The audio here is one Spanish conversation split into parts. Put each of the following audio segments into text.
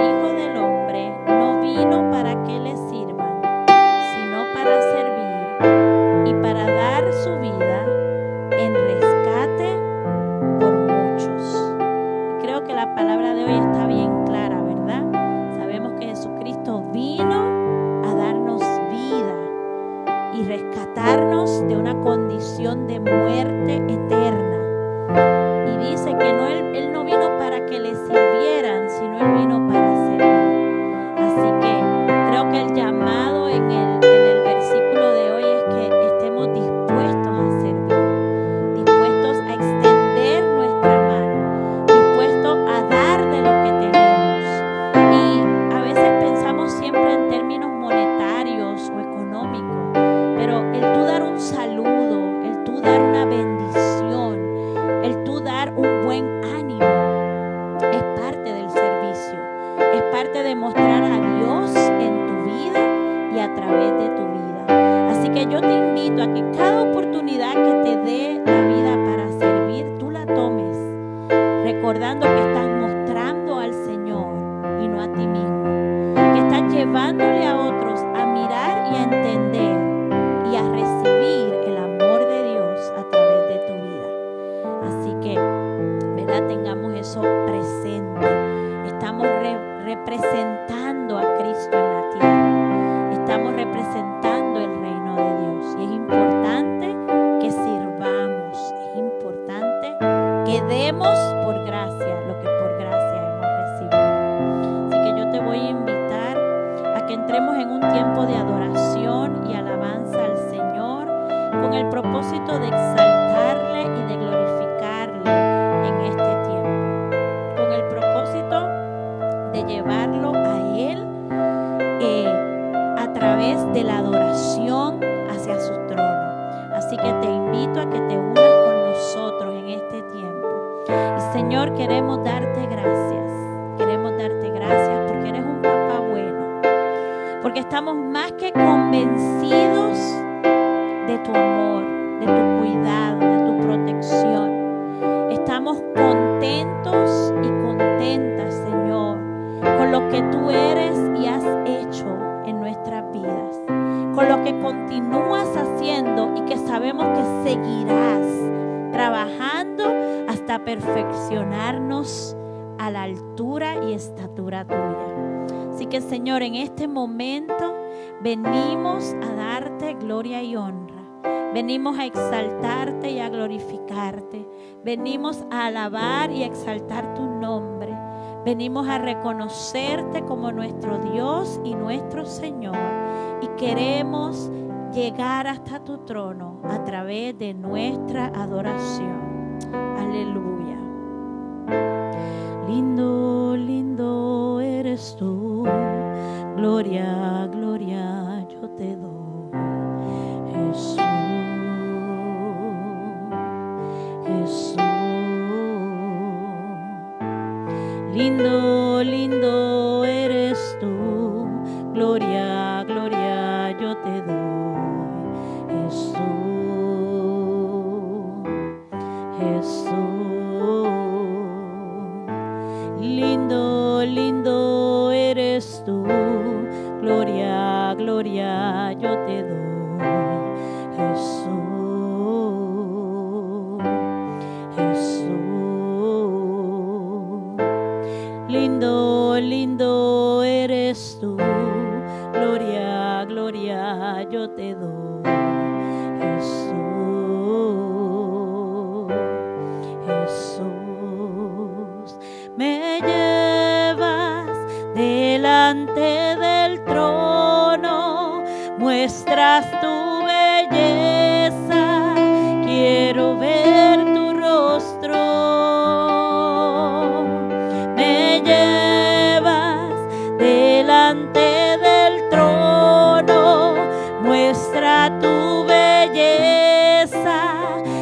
el Hijo del Hombre no vino para que le sirvan, sino para servir y para dar su vida en rescate por muchos. Y creo que la palabra de hoy está bien clara, ¿verdad? Sabemos que Jesucristo vino a darnos vida y rescatarnos de una condición de muerte eterna. Y dice que Él no vino para que le sirvieran, sino Él vino para servir. Así que creo que el llamado en el versículo de hoy es que estemos dispuestos a servir, dispuestos a extender nuestra mano, dispuestos a dar de lo que tenemos. Y a veces pensamos siempre en términos monetarios o económicos, pero el tú dar un saludo, el tú dar una bendición, el tú dar un buen ánimo es parte del servicio, es parte de mostrar a Dios en tu vida y a través de tu vida. Así que yo te invito a que cada oportunidad que te dé la vida para servir, tú la tomes, recordando que estás mostrando al Señor y no a ti mismo, que estás llevándole a otros a mirar y a entender y a recibir el amor de Dios a través de tu vida. Así que, ¿verdad? Tengamos eso presente. Estamos representando a Cristo en la tierra. Estamos representando el reino de Dios. Y es importante que sirvamos. Es importante que demos por gracia lo que por gracia hemos recibido. Así que yo te voy a invitar a que entremos en un tiempo de adoración y alabanza al Señor con el propósito de exaltarle y de glorificarle en este tiempo, con el propósito de llevarlo a Él a través de la adoración hacia su trono. Así que te invito a que te unas con nosotros en este tiempo. Y Señor, queremos darte gracias porque eres un papá bueno, porque estamos más que convencidos de tu amor, de tu cuidado, de tu protección. Estamos contentos y contentas, Señor, con lo que tú eres y has hecho en nuestras vidas, con lo que continúas haciendo y que sabemos que seguirás trabajando hasta perfeccionarnos a la altura y estatura tuya. Así que, Señor, en este momento venimos a darte gloria y honra. Venimos a exaltarte y a glorificarte. Venimos a alabar y a exaltar tu nombre. Venimos a reconocerte como nuestro Dios y nuestro Señor. Y queremos llegar hasta tu trono a través de nuestra adoración. Aleluya. Lindo, lindo eres tú. Gloria, gloria yo te doy. Jesús, Jesús. Lindo, lindo eres tú. Gloria, gloria yo te doy. Jesús, Jesús. Lindo, lindo eres tú. Gloria, gloria yo te doy. Jesús, Jesús. Lindo, lindo eres tú. Gloria, gloria yo te doy. Jesús, Jesús. Me llevas delante del trono, muestras tu belleza, quiero ver tu rostro. Me llevas delante del trono, muestra tu belleza,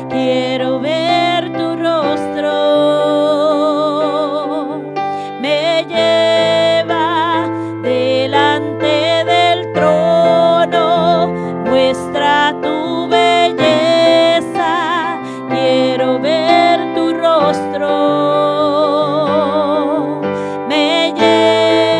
quiero ver tu rostro. Me lleva delante del trono, muestra tu belleza, quiero ver tu rostro. Me lleva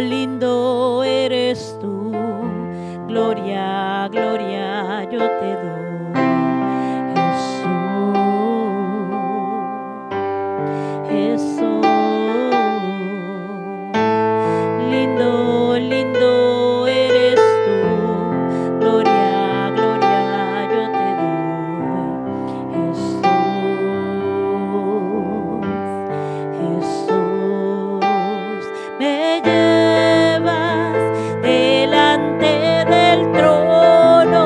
lindo eres tú. Gloria, gloria yo te doy, Jesús, Jesús. Lindo, lindo eres tú. Gloria, gloria yo te doy, Jesús, Jesús. Me llevas delante del trono,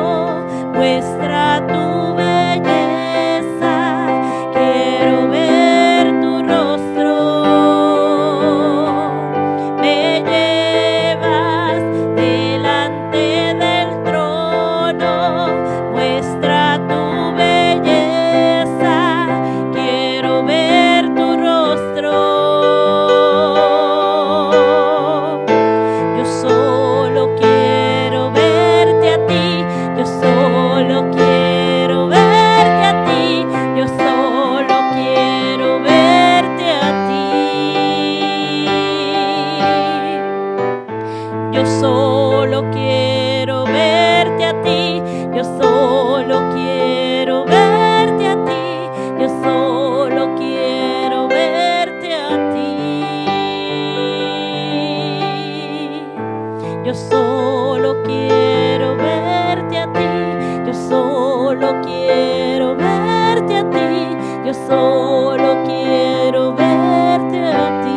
muestra tu belleza, quiero ver tu rostro. Me llevas delante del trono, muestra tu belleza, quiero ver tu rostro. Yo solo quiero verte a ti, yo solo quiero verte a ti, yo solo quiero verte a ti. Yo solo quiero verte a ti, yo solo quiero verte a ti, yo solo quiero verte a ti. Yo solo quiero verte a ti, yo solo quiero verte a ti, yo solo quiero verte a ti.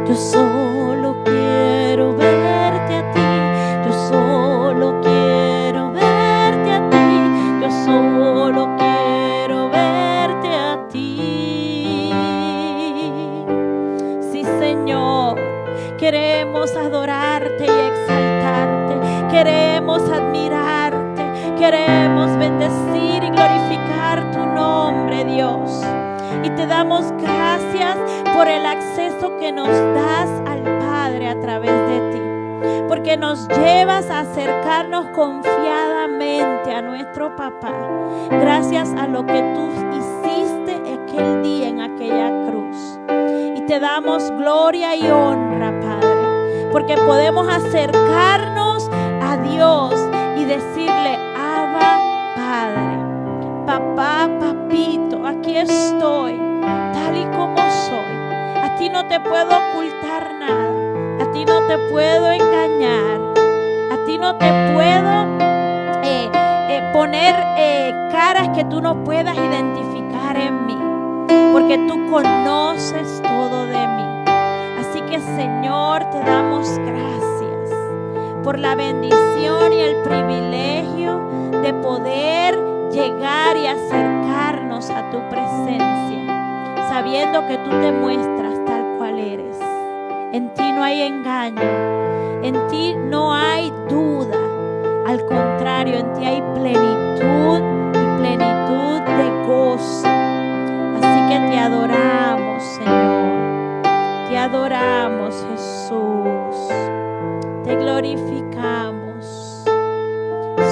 Yo solo quiero verte a ti, yo solo quiero verte a ti, yo solo quiero verte a ti. Sí, Señor, queremos adorarte y exaltarte, queremos admirarte, queremos bendecir y glorificar tu nombre, Dios. Y te damos gracias por el acceso que nos das al Padre a través de ti, porque nos llevas a acercarnos confiadamente a nuestro Papá, gracias a lo que tú hiciste aquel día en aquella cruz. Y te damos gloria y honra, Padre, porque podemos acercarnos a Dios y decirle: Abba, Padre, papá, papito, aquí estoy, tal y como soy. A ti no te puedo ocultar nada, a ti no te puedo engañar, a ti no te puedo poner caras que tú no puedas identificar en mí, porque tú conoces todo de mí. Así que, Señor, te damos gracias por la bendición y el privilegio de poder llegar y acercarnos a tu presencia, sabiendo que tú te muestras tal cual eres. En ti no hay engaño, en ti no hay duda, al contrario, en ti hay plenitud y plenitud de gozo. Así que te adoramos, Señor, te adoramos, Jesús, te glorificamos.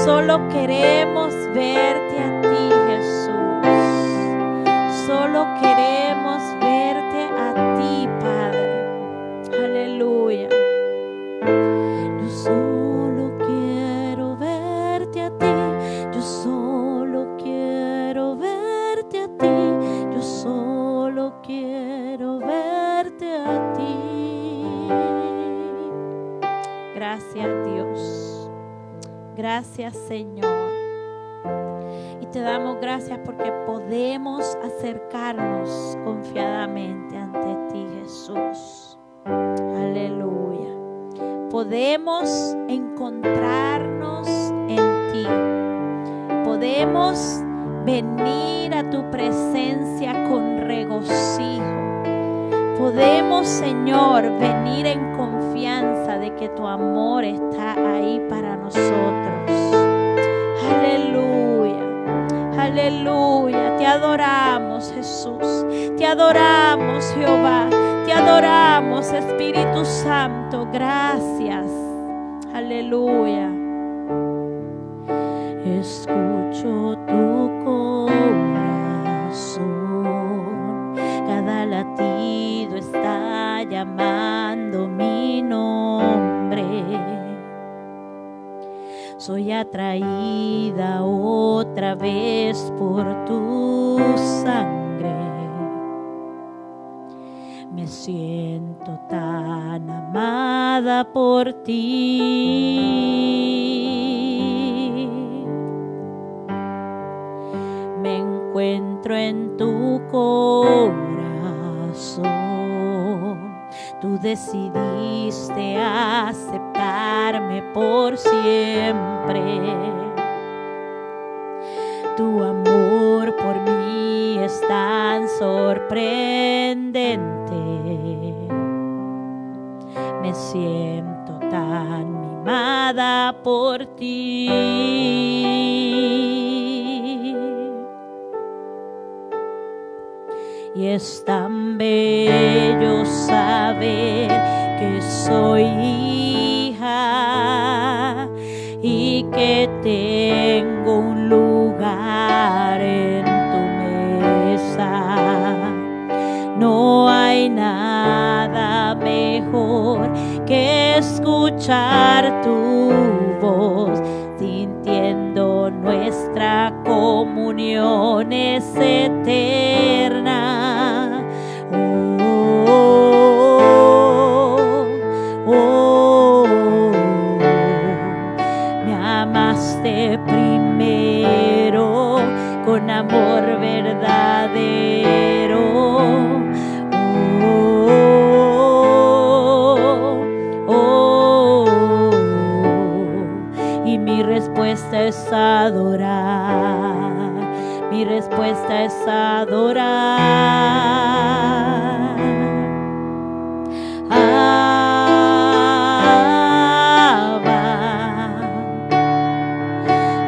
Solo queremos verte a ti, Jesús. Solo queremos verte a ti, Padre. Aleluya. Yo solo quiero verte a ti. Yo solo quiero verte a ti. Yo solo quiero verte a ti. Gracias, Dios. Gracias, Señor. Y te damos gracias porque podemos acercarnos confiadamente ante ti, Jesús. Aleluya. Podemos encontrarnos en ti. Podemos venir a tu presencia con regocijo. Podemos, Señor, venir en confianza de que tu amor está ahí para nosotros. Aleluya, aleluya. Te adoramos, Jesús. Te adoramos, Jehová. Te adoramos, Espíritu Santo. Gracias. Aleluya. Escucho tu corazón, cada latido es llamando mi nombre. Soy atraída otra vez por tu sangre. Me siento tan amada por ti. Me encuentro en tu corazón. Tú decidiste aceptarme por siempre. Tu amor por mí es tan sorprendente. Me siento tan mimada por ti. Y es tan bello saber que soy hija y que tengo un lugar en tu mesa. No hay nada mejor que escuchar tu voz, sintiendo nuestra comunión es eterna. Me amaste primero con amor verdadero. Y mi respuesta es adorar. Mi respuesta es adorar.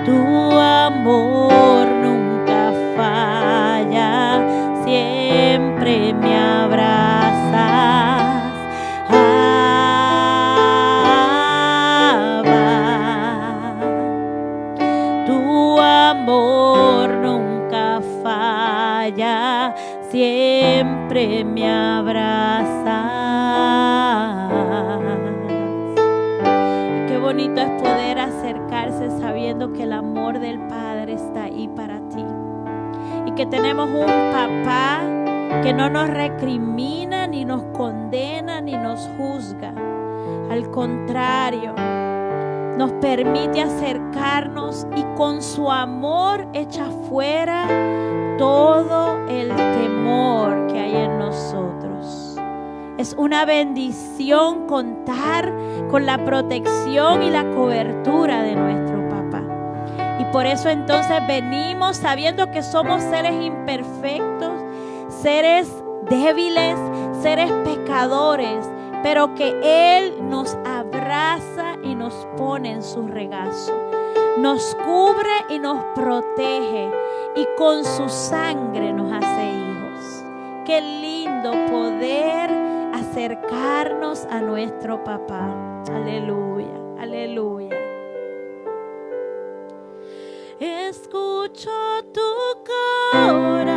Tu amor nunca falla, siempre me abrazas. Tu amor nunca falla, siempre me abrazas. Qué bonito es poder acercarse sabiendo que el amor del Padre está ahí para ti. Y que tenemos un papá que no nos recrimina, ni nos condena, ni nos juzga. Al contrario, nos permite acercarnos y con su amor echa fuera todo el temor que hay en nosotros. Es una bendición contar con la protección y la cobertura de nuestro papá. Y por eso entonces venimos sabiendo que somos seres imperfectos, seres débiles, seres pecadores, pero que Él nos abraza y nos pone en su regazo. Nos cubre y nos protege y con su sangre nos hace hijos. Qué lindo poder acercarnos a nuestro papá. Aleluya, aleluya. Escucho tu corazón,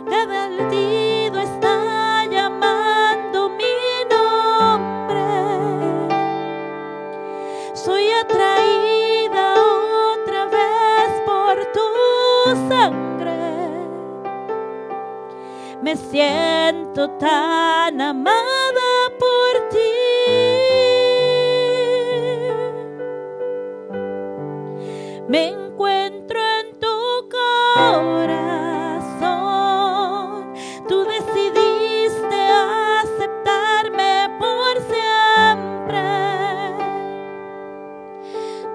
cada latido está llamando mi nombre. Soy atraída otra vez por tu sangre. Me siento tan amada por ti. Me encuentro en tu corazón. Tú decidiste aceptarme por siempre.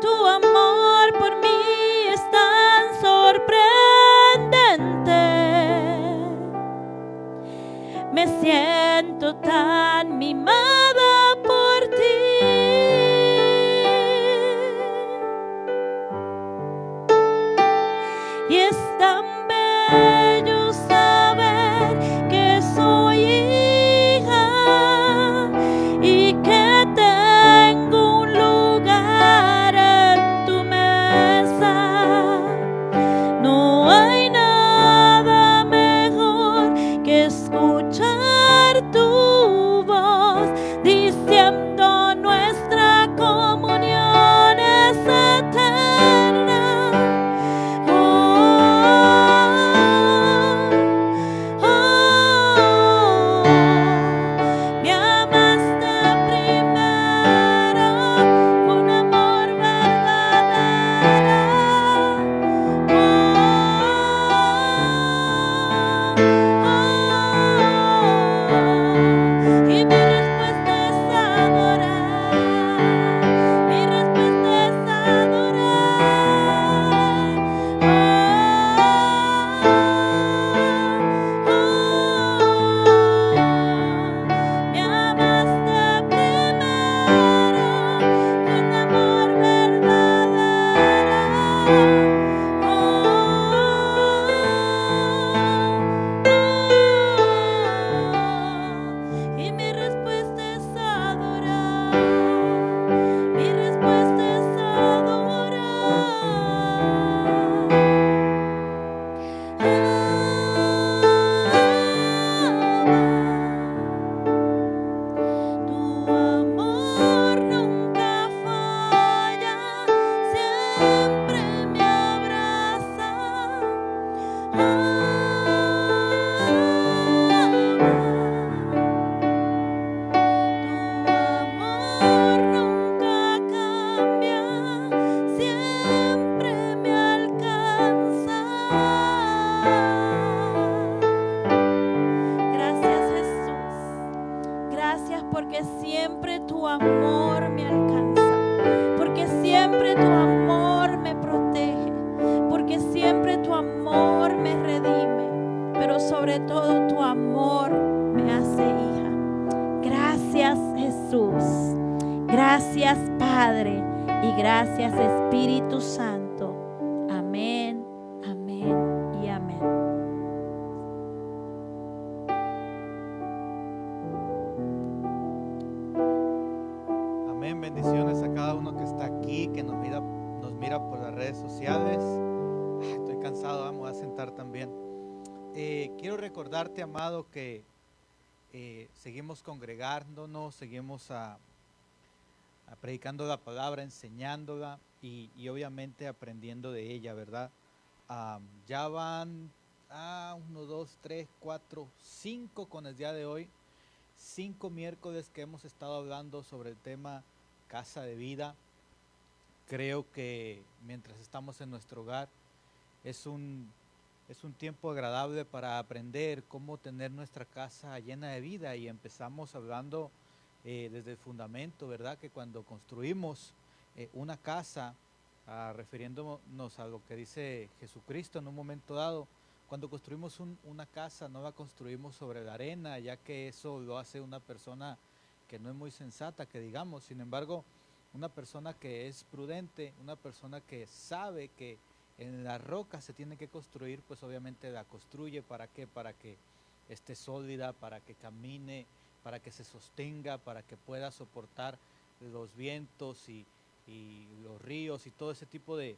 Tu amor por mí es tan sorprendente. Me siento tan mimada por ti. Y es tan bello saber que soy hija y que tengo un lugar en tu mesa. No hay nada mejor que escuchar sobre todo tu amor me hace hija. Gracias, Jesús. Gracias, Padre. Y gracias, Espíritu Santo. Amén, amén y amén. Amén. Bendiciones a cada uno que está aquí, que nos mira por las redes sociales. Estoy cansado, vamos a sentar también. Quiero recordarte, amado, que seguimos congregándonos, seguimos predicando la palabra, enseñándola y obviamente aprendiendo de ella, ¿verdad? Ya van 1, 2, 3, 4, 5 con el día de hoy. 5 miércoles que hemos estado hablando sobre el tema casa de vida. Creo que mientras estamos en nuestro hogar es un tiempo agradable para aprender cómo tener nuestra casa llena de vida, y empezamos hablando desde el fundamento, ¿verdad? Que cuando construimos una casa, refiriéndonos a lo que dice Jesucristo en un momento dado, cuando construimos una casa no la construimos sobre la arena, ya que eso lo hace una persona que no es muy sensata, que digamos. Sin embargo, una persona que es prudente, una persona que sabe que en la roca se tiene que construir, pues obviamente la construye. ¿Para qué? Para que esté sólida, para que camine, para que se sostenga, para que pueda soportar los vientos y los ríos y todo ese tipo de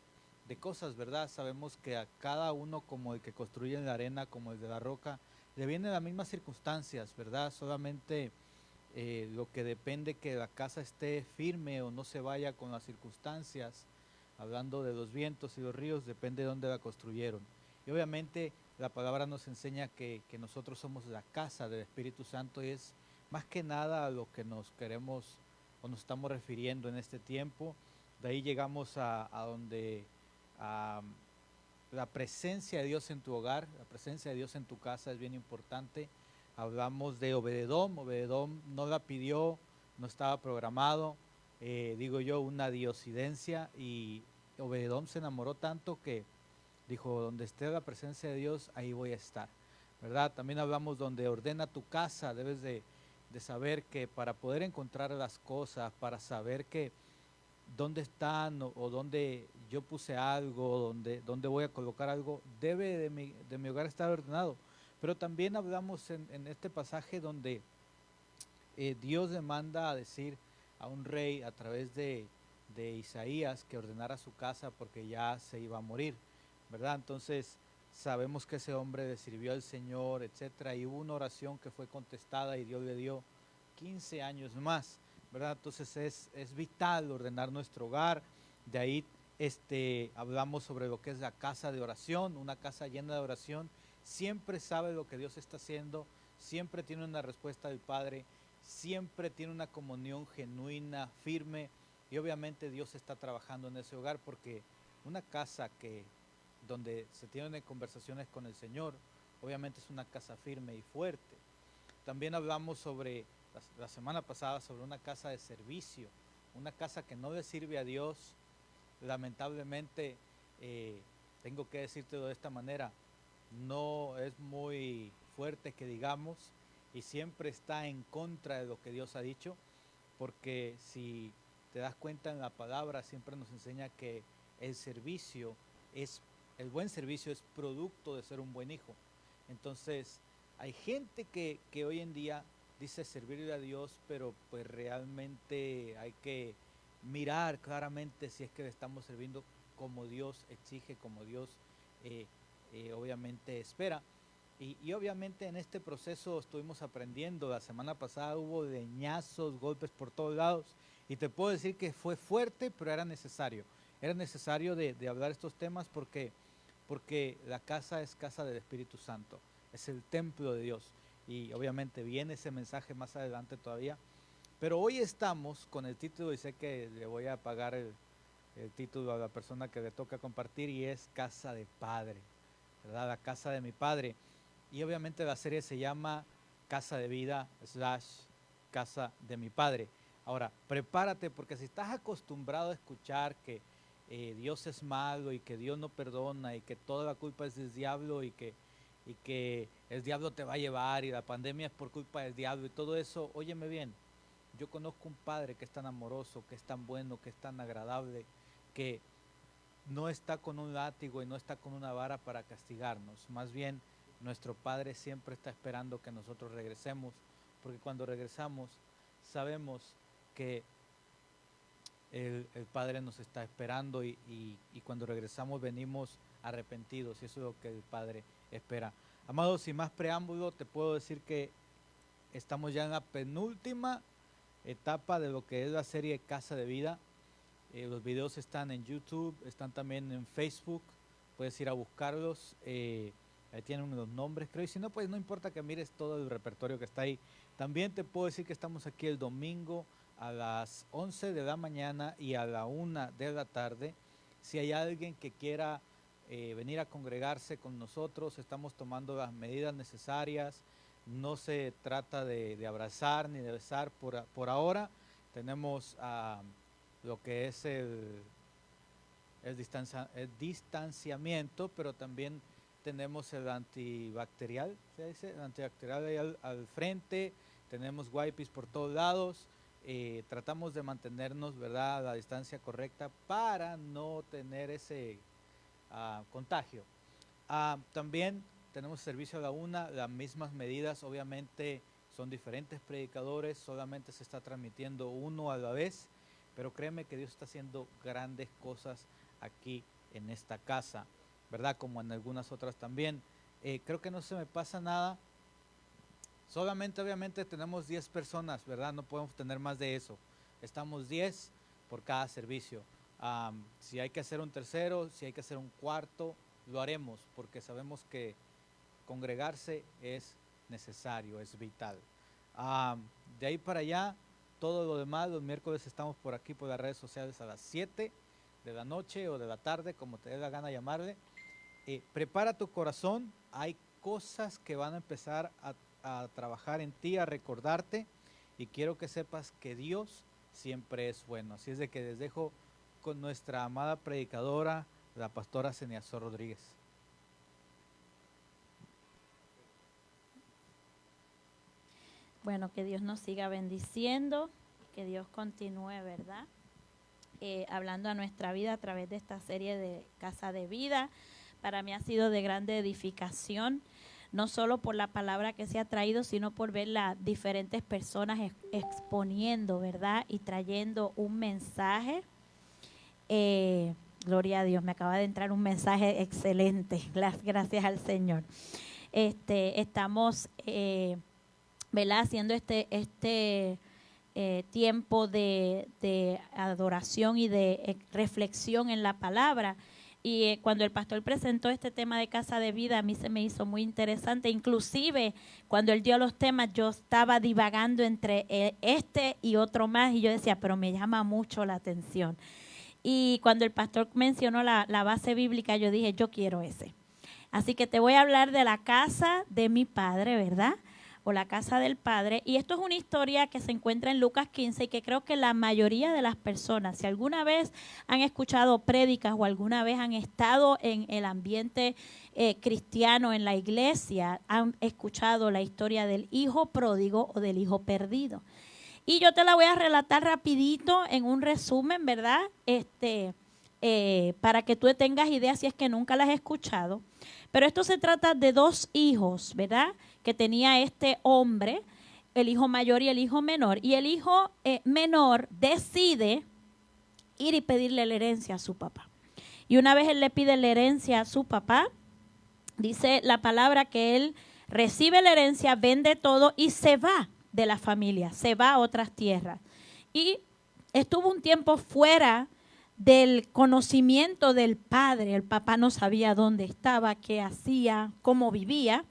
cosas, ¿verdad? Sabemos que a cada uno, como el que construye en la arena, como el de la roca, le vienen las mismas circunstancias, ¿verdad? Solamente lo que depende que la casa esté firme o no se vaya con las circunstancias, hablando de los vientos y los ríos, depende de dónde la construyeron. Y obviamente la palabra nos enseña que nosotros somos la casa del Espíritu Santo, y es más que nada a lo que nos queremos o nos estamos refiriendo en este tiempo. De ahí llegamos a donde la presencia de Dios en tu hogar, la presencia de Dios en tu casa es bien importante. Hablamos de Obededom. Obededom no la pidió, no estaba programado, digo yo, una diosidencia, y Obededom se enamoró tanto que dijo: donde esté la presencia de Dios, ahí voy a estar, ¿verdad? También hablamos donde ordena tu casa. Debes de saber que para poder encontrar las cosas, para saber que dónde están o dónde yo puse algo, dónde voy a colocar algo, debe de mi hogar estar ordenado. Pero también hablamos en este pasaje donde Dios le manda a decir a un rey a través de Isaías que ordenara su casa porque ya se iba a morir, ¿verdad? Entonces sabemos que ese hombre le sirvió al Señor, etcétera, y hubo una oración que fue contestada y Dios le dio 15 años más, ¿verdad? Entonces es vital ordenar nuestro hogar. De ahí hablamos sobre lo que es la casa de oración. Una casa llena de oración siempre sabe lo que Dios está haciendo, siempre tiene una respuesta del Padre, siempre tiene una comunión genuina, firme, y obviamente Dios está trabajando en ese hogar, porque una casa donde se tienen conversaciones con el Señor, obviamente es una casa firme y fuerte. También hablamos sobre la semana pasada sobre una casa de servicio, una casa que no le sirve a Dios. Lamentablemente, tengo que decírtelo de esta manera, no es muy fuerte que digamos, y siempre está en contra de lo que Dios ha dicho, porque si te das cuenta en la palabra siempre nos enseña que el servicio el buen servicio es producto de ser un buen hijo. Entonces hay gente que hoy en día dice servirle a Dios, pero pues realmente hay que mirar claramente si es que le estamos sirviendo como Dios exige, como Dios obviamente espera. Y obviamente en este proceso estuvimos aprendiendo. La semana pasada hubo leñazos, golpes por todos lados, y te puedo decir que fue fuerte, pero era necesario. Era necesario de hablar estos temas porque la casa es casa del Espíritu Santo, es el templo de Dios, y obviamente viene ese mensaje más adelante todavía. Pero hoy estamos con el título, y sé que le voy a pagar el título a la persona que le toca compartir, y es Casa de Padre, ¿verdad? La casa de mi Padre. Y obviamente la serie se llama Casa de Vida / Casa de mi Padre. Ahora, prepárate, porque si estás acostumbrado a escuchar que Dios es malo y que Dios no perdona y que toda la culpa es del diablo y y que el diablo te va a llevar y la pandemia es por culpa del diablo y todo eso. Óyeme bien, yo conozco un Padre que es tan amoroso, que es tan bueno, que es tan agradable, que no está con un látigo y no está con una vara para castigarnos. Más bien, nuestro Padre siempre está esperando que nosotros regresemos, porque cuando regresamos sabemos que el Padre nos está esperando y cuando regresamos venimos arrepentidos y eso es lo que el Padre espera. Amados, sin más preámbulo, te puedo decir que estamos ya en la penúltima etapa de lo que es la serie Casa de Vida. Los videos están en YouTube, están también en Facebook, puedes ir a buscarlos, ahí tienen los nombres, creo, y si no, pues no importa que mires todo el repertorio que está ahí. También te puedo decir que estamos aquí el domingo a las 11 de la mañana y a la 1 de la tarde. Si hay alguien que quiera venir a congregarse con nosotros, estamos tomando las medidas necesarias, no se trata de abrazar ni de besar por ahora, tenemos lo que es el distanciamiento, pero también tenemos el antibacterial, ¿se dice? El antibacterial ahí al frente, tenemos wipes por todos lados, tratamos de mantenernos, ¿verdad?, a la distancia correcta para no tener ese contagio. También tenemos servicio a la 1, las mismas medidas, obviamente son diferentes predicadores, solamente se está transmitiendo uno a la vez, pero créeme que Dios está haciendo grandes cosas aquí en esta casa, ¿verdad? Como en algunas otras también. Creo que no se me pasa nada. Solamente, obviamente, tenemos 10 personas, ¿verdad? No podemos tener más de eso. Estamos 10 por cada servicio. Si hay que hacer un tercero, si hay que hacer un cuarto, lo haremos, porque sabemos que congregarse es necesario, es vital. De ahí para allá, todo lo demás, los miércoles estamos por aquí por las redes sociales a las 7 de la noche o de la tarde, como te dé la gana llamarle. Prepara tu corazón, hay cosas que van a empezar a trabajar en ti, a recordarte, y quiero que sepas que Dios siempre es bueno. Así es de que les dejo con nuestra amada predicadora, la pastora Ceniazor Rodríguez. Bueno, que Dios nos siga bendiciendo, que Dios continúe, ¿verdad? Hablando a nuestra vida a través de esta serie de Casa de Vida. Para mí ha sido de grande edificación, no solo por la palabra que se ha traído, sino por ver las diferentes personas exponiendo, ¿verdad? Y trayendo un mensaje. Gloria a Dios, me acaba de entrar un mensaje excelente, gracias al Señor. Estamos, ¿verdad?, haciendo este tiempo de adoración y de reflexión en la palabra. Y cuando el pastor presentó este tema de Casa de Vida, a mí se me hizo muy interesante. Inclusive, cuando él dio los temas, yo estaba divagando entre este y otro más, y yo decía, pero me llama mucho la atención. Y cuando el pastor mencionó la base bíblica, yo dije, yo quiero ese. Así que te voy a hablar de la casa de mi padre, ¿verdad?, o la casa del Padre. Y esto es una historia que se encuentra en Lucas 15 y que creo que la mayoría de las personas, si alguna vez han escuchado prédicas o alguna vez han estado en el ambiente cristiano en la iglesia, han escuchado la historia del hijo pródigo o del hijo perdido. Y yo te la voy a relatar rapidito en un resumen, ¿verdad? Para que tú tengas idea si es que nunca la has escuchado. Pero esto se trata de dos hijos, ¿verdad?, que tenía este hombre, el hijo mayor y el hijo menor. Y el hijo menor decide ir y pedirle la herencia a su papá. Y una vez él le pide la herencia a su papá, dice la palabra que él recibe la herencia, vende todo y se va de la familia, se va a otras tierras. Y estuvo un tiempo fuera del conocimiento del padre. El papá no sabía dónde estaba, qué hacía, cómo vivía.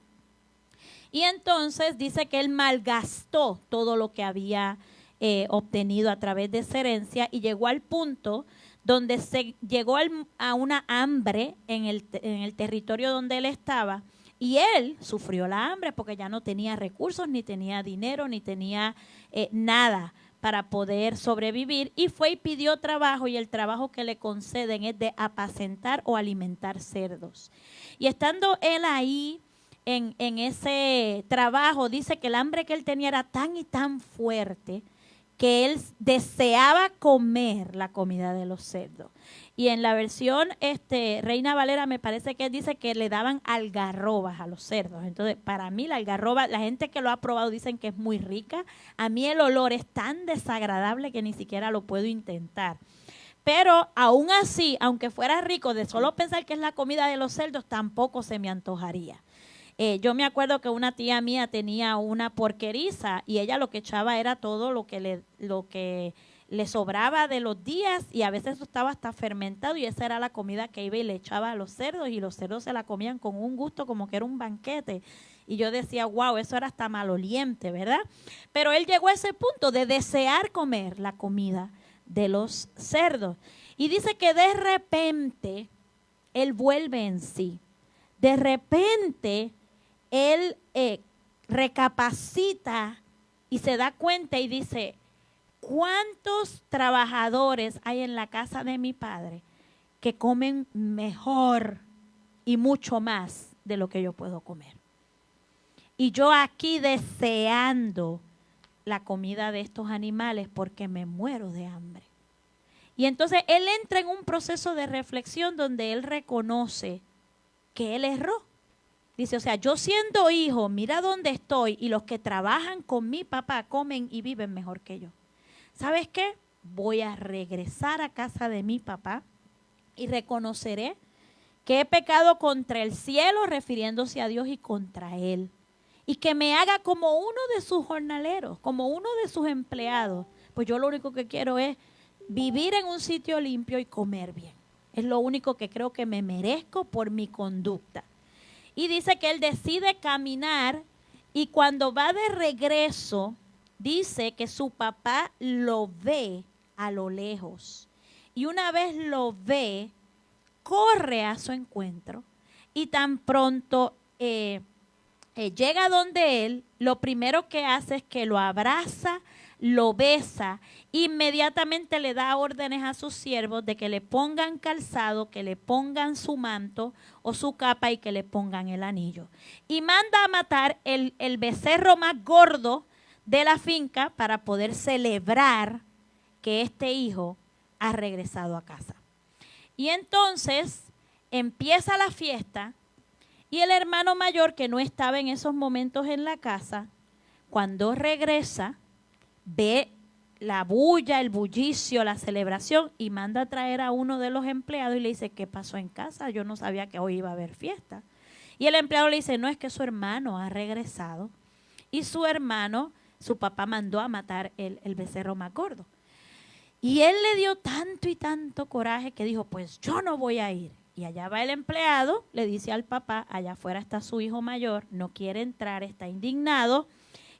Y entonces dice que él malgastó todo lo que había obtenido a través de esa herencia y llegó al punto donde se llegó a una hambre en el territorio donde él estaba. Y él sufrió la hambre porque ya no tenía recursos, ni tenía dinero, ni tenía nada para poder sobrevivir, y fue y pidió trabajo, y el trabajo que le conceden es de apacentar o alimentar cerdos. Y estando él ahí en ese trabajo, dice que el hambre que él tenía era tan y tan fuerte que él deseaba comer la comida de los cerdos. Y en la versión Reina Valera me parece que dice que le daban algarrobas a los cerdos. Entonces, para mí la algarroba, la gente que lo ha probado dicen que es muy rica. A mí el olor es tan desagradable que ni siquiera lo puedo intentar. Pero aún así, aunque fuera rico, de solo pensar que es la comida de los cerdos, tampoco se me antojaría. Yo me acuerdo que una tía mía tenía una porqueriza y ella lo que echaba era todo lo que le sobraba de los días, y a veces estaba hasta fermentado, y esa era la comida que iba y le echaba a los cerdos, y los cerdos se la comían con un gusto como que era un banquete. Y yo decía, wow, eso era hasta maloliente, ¿verdad? Pero él llegó a ese punto de desear comer la comida de los cerdos. Y dice que de repente él vuelve en sí. De repente él recapacita y se da cuenta y dice, ¿cuántos trabajadores hay en la casa de mi padre que comen mejor y mucho más de lo que yo puedo comer? Y yo aquí deseando la comida de estos animales porque me muero de hambre. Y entonces él entra en un proceso de reflexión donde él reconoce que él erró. Dice, o sea, yo siendo hijo, mira dónde estoy, y los que trabajan con mi papá comen y viven mejor que yo. ¿Sabes qué? Voy a regresar a casa de mi papá y reconoceré que he pecado contra el cielo, refiriéndose a Dios, y contra él. Y que me haga como uno de sus jornaleros, como uno de sus empleados. Pues yo lo único que quiero es vivir en un sitio limpio y comer bien. Es lo único que creo que me merezco por mi conducta. Y dice que él decide caminar, y cuando va de regreso, dice que su papá lo ve a lo lejos. Y una vez lo ve, corre a su encuentro, y tan pronto llega donde él, lo primero que hace es que lo abraza, lo besa, inmediatamente le da órdenes a sus siervos de que le pongan calzado, que le pongan su manto o su capa y que le pongan el anillo. Y manda a matar el becerro más gordo de la finca para poder celebrar que este hijo ha regresado a casa. Y entonces empieza la fiesta, y el hermano mayor, que no estaba en esos momentos en la casa, cuando regresa, ve la bulla, el bullicio, la celebración, y manda a traer a uno de los empleados y le dice, ¿qué pasó en casa? Yo no sabía que hoy iba a haber fiesta. Y el empleado le dice, no, es que su hermano ha regresado, y su hermano, su papá mandó a matar el becerro más gordo. Y él le dio tanto y tanto coraje que dijo, pues yo no voy a ir. Y allá va el empleado, le dice al papá, allá afuera está su hijo mayor, no quiere entrar, está indignado.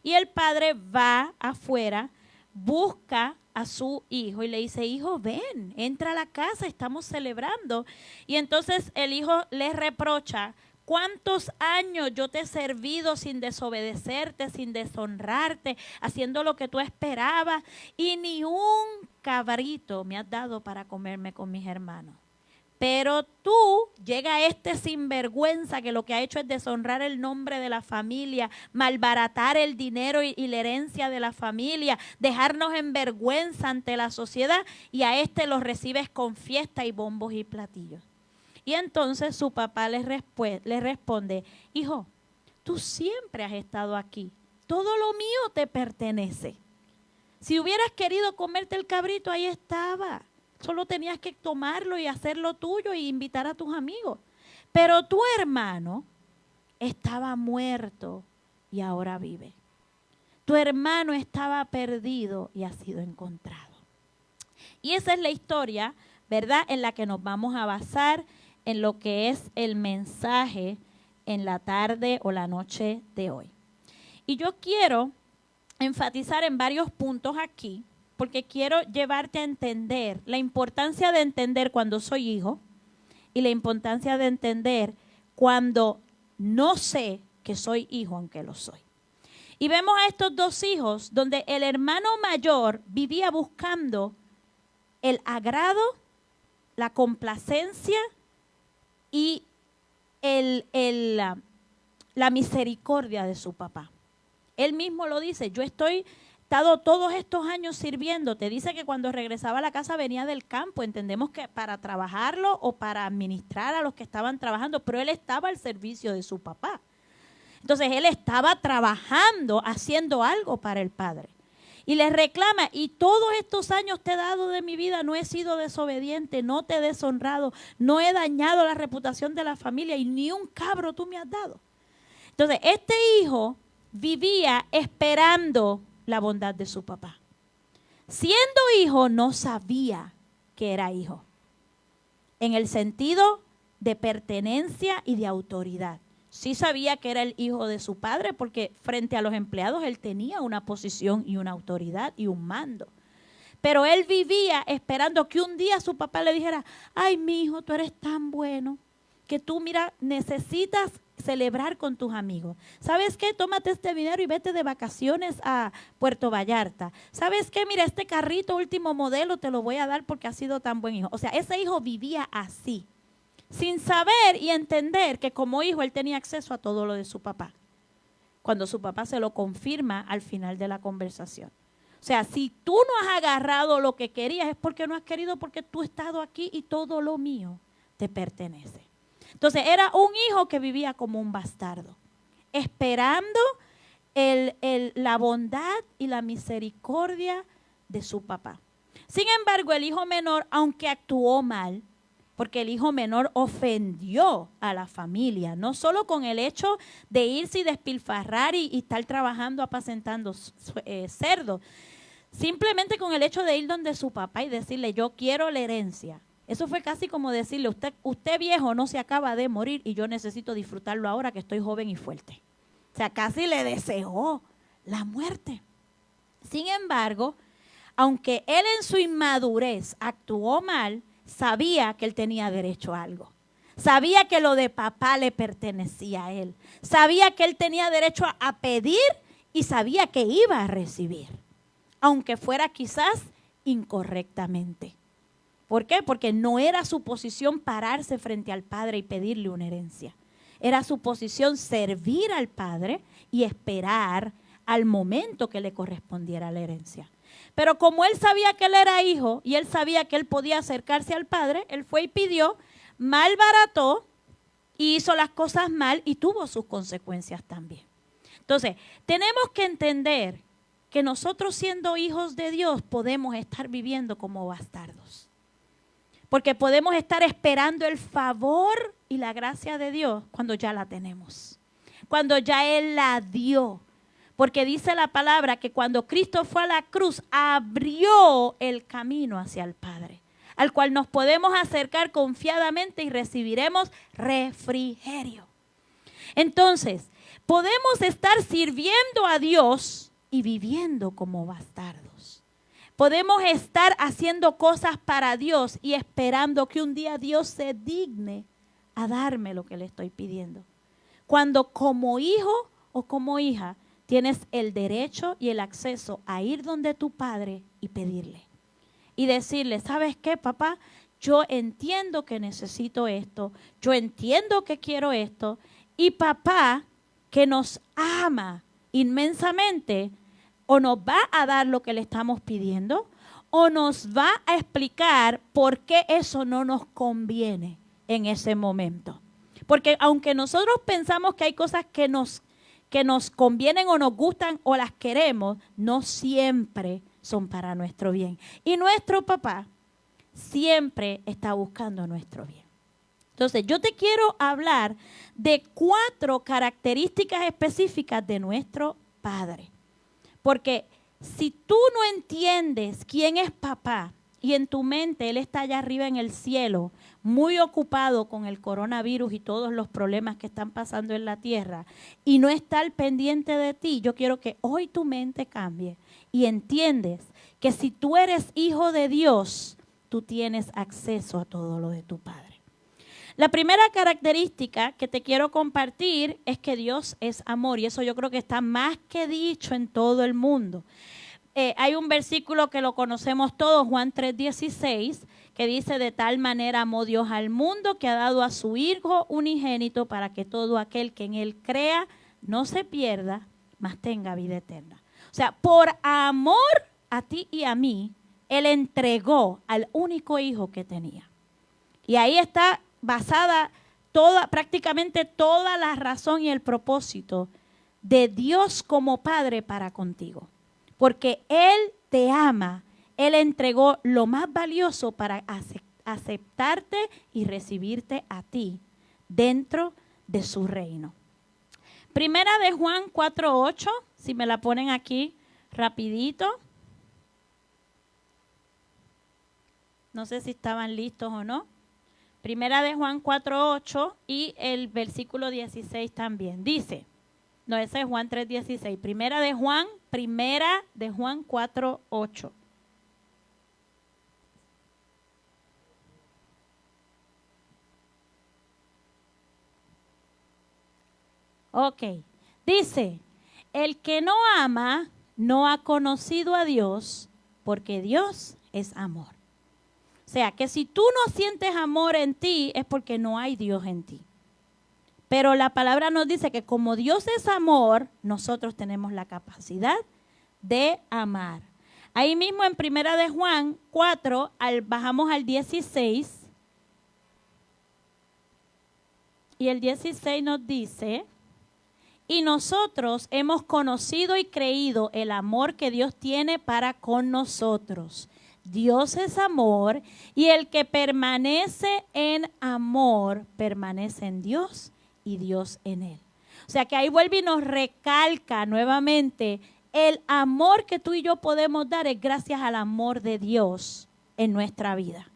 Y el padre va afuera, busca a su hijo y le dice, hijo, ven, entra a la casa, estamos celebrando. Y entonces el hijo le reprocha, ¿cuántos años yo te he servido sin desobedecerte, sin deshonrarte, haciendo lo que tú esperabas? Y ni un cabrito me has dado para comerme con mis hermanos. Pero tú, llega este sinvergüenza que lo que ha hecho es deshonrar el nombre de la familia, malbaratar el dinero y la herencia de la familia, dejarnos en vergüenza ante la sociedad, y a este lo recibes con fiesta y bombos y platillos. Y entonces su papá le responde, hijo, tú siempre has estado aquí, todo lo mío te pertenece. Si hubieras querido comerte el cabrito, ahí estaba. Solo tenías que tomarlo y hacerlo tuyo y invitar a tus amigos. Pero tu hermano estaba muerto y ahora vive. Tu hermano estaba perdido y ha sido encontrado. Y esa es la historia, ¿verdad?, en la que nos vamos a basar en lo que es el mensaje en la tarde o la noche de hoy. Y yo quiero enfatizar en varios puntos aquí, porque quiero llevarte a entender la importancia de entender cuando soy hijo y la importancia de entender cuando no sé que soy hijo, aunque lo soy. Y vemos a estos dos hijos donde el hermano mayor vivía buscando el agrado, la complacencia y la misericordia de su papá. Él mismo lo dice, yo estado todos estos años sirviéndote. Dice que cuando regresaba a la casa venía del campo, entendemos que para trabajarlo o para administrar a los que estaban trabajando, pero él estaba al servicio de su papá. Entonces él estaba trabajando, haciendo algo para el padre. Y le reclama, y todos estos años te he dado de mi vida, no he sido desobediente, no te he deshonrado, no he dañado la reputación de la familia y ni un cabro tú me has dado. Entonces este hijo vivía esperando la bondad de su papá. Siendo hijo no sabía que era hijo, en el sentido de pertenencia y de autoridad. Sí sabía que era el hijo de su padre porque frente a los empleados él tenía una posición y una autoridad y un mando. Pero él vivía esperando que un día su papá le dijera, ay, mi hijo, tú eres tan bueno que tú, mira, necesitas celebrar con tus amigos. ¿Sabes qué? Tómate este dinero y vete de vacaciones a Puerto Vallarta. ¿Sabes qué? Mira, este carrito último modelo te lo voy a dar porque has sido tan buen hijo. O sea, ese hijo vivía así, sin saber y entender que como hijo él tenía acceso a todo lo de su papá. Cuando su papá se lo confirma al final de la conversación. O sea, si tú no has agarrado lo que querías es porque no has querido, porque tú has estado aquí y todo lo mío te pertenece. Entonces era un hijo que vivía como un bastardo, esperando la bondad y la misericordia de su papá. Sin embargo, el hijo menor, aunque actuó mal, porque el hijo menor ofendió a la familia, no solo con el hecho de irse y despilfarrar y estar trabajando apacentando cerdos, simplemente con el hecho de ir donde su papá y decirle, yo quiero la herencia. Eso fue casi como decirle, usted viejo no se acaba de morir y yo necesito disfrutarlo ahora que estoy joven y fuerte. O sea, casi le deseó la muerte. Sin embargo, aunque él en su inmadurez actuó mal, sabía que él tenía derecho a algo. Sabía que lo de papá le pertenecía a él. Sabía que él tenía derecho a pedir y sabía que iba a recibir, aunque fuera quizás incorrectamente. ¿Por qué? Porque no era su posición pararse frente al padre y pedirle una herencia. Era su posición servir al padre y esperar al momento que le correspondiera la herencia. Pero como él sabía que él era hijo y él sabía que él podía acercarse al padre, él fue y pidió, malbarató y hizo las cosas mal y tuvo sus consecuencias también. Entonces, tenemos que entender que nosotros siendo hijos de Dios podemos estar viviendo como bastardos. Porque podemos estar esperando el favor y la gracia de Dios cuando ya la tenemos. Cuando ya Él la dio. Porque dice la palabra que cuando Cristo fue a la cruz, abrió el camino hacia el Padre, al cual nos podemos acercar confiadamente y recibiremos refrigerio. Entonces, podemos estar sirviendo a Dios y viviendo como bastardos. Podemos estar haciendo cosas para Dios y esperando que un día Dios se digne a darme lo que le estoy pidiendo. Cuando como hijo o como hija tienes el derecho y el acceso a ir donde tu padre y pedirle. Y decirle, ¿sabes qué, papá? Yo entiendo que necesito esto, yo entiendo que quiero esto. Y papá, que nos ama inmensamente, o nos va a dar lo que le estamos pidiendo, o nos va a explicar por qué eso no nos conviene en ese momento. Porque aunque nosotros pensamos que hay cosas que nos convienen o nos gustan o las queremos, no siempre son para nuestro bien. Y nuestro papá siempre está buscando nuestro bien. Entonces, yo te quiero hablar de 4 características específicas de nuestro Padre. Porque si tú no entiendes quién es papá y en tu mente Él está allá arriba en el cielo, muy ocupado con el coronavirus y todos los problemas que están pasando en la tierra y no está al pendiente de ti, yo quiero que hoy tu mente cambie y entiendes que si tú eres hijo de Dios, tú tienes acceso a todo lo de tu Padre. La primera característica que te quiero compartir es que Dios es amor y eso yo creo que está más que dicho en todo el mundo. hay un versículo que lo conocemos todos, Juan 3:16, que dice: de tal manera amó Dios al mundo que ha dado a su Hijo unigénito para que todo aquel que en Él crea no se pierda, mas tenga vida eterna. O sea, por amor a ti y a mí, Él entregó al único Hijo que tenía. Y ahí está basada prácticamente toda la razón y el propósito de Dios como Padre para contigo. Porque Él te ama, Él entregó lo más valioso para aceptarte y recibirte a ti dentro de su reino. Primera de Juan 4:8, si me la ponen aquí rapidito. No sé si estaban listos o no. Primera de Juan 4:8 y el versículo 16 también. Dice, no, ese es Juan 3:16. Primera de Juan 4:8. Ok, dice, el que no ama no ha conocido a Dios, porque Dios es amor. O sea, que si tú no sientes amor en ti, es porque no hay Dios en ti. Pero la palabra nos dice que como Dios es amor, nosotros tenemos la capacidad de amar. Ahí mismo en Primera de Juan 4, bajamos al 16. Y el 16 nos dice: y nosotros hemos conocido y creído el amor que Dios tiene para con nosotros. Dios es amor, y el que permanece en amor, permanece en Dios y Dios en él. O sea que ahí vuelve y nos recalca nuevamente el amor que tú y yo podemos dar es gracias al amor de Dios en nuestra vida.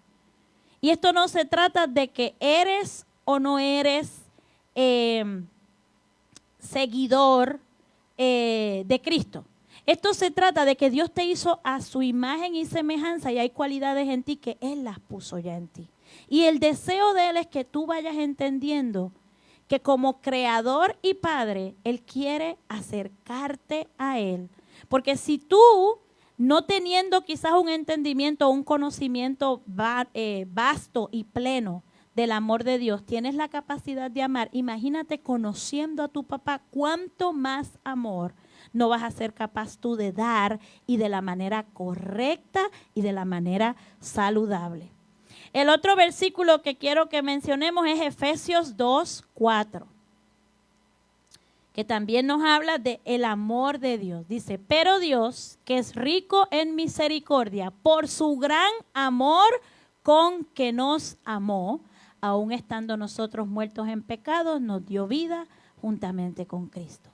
Y esto no se trata de que eres o no eres seguidor de Cristo. Esto se trata de que Dios te hizo a su imagen y semejanza, y hay cualidades en ti que Él las puso ya en ti. Y el deseo de Él es que tú vayas entendiendo que como creador y padre, Él quiere acercarte a Él. Porque si tú, no teniendo quizás un entendimiento o un conocimiento vasto y pleno del amor de Dios, tienes la capacidad de amar, imagínate conociendo a tu papá, cuánto más amor no vas a ser capaz tú de dar, y de la manera correcta y de la manera saludable. El otro versículo que quiero que mencionemos es Efesios 2:4, que también nos habla de el amor de Dios. Dice: pero Dios, que es rico en misericordia, por su gran amor con que nos amó, aun estando nosotros muertos en pecados, nos dio vida juntamente con Cristo.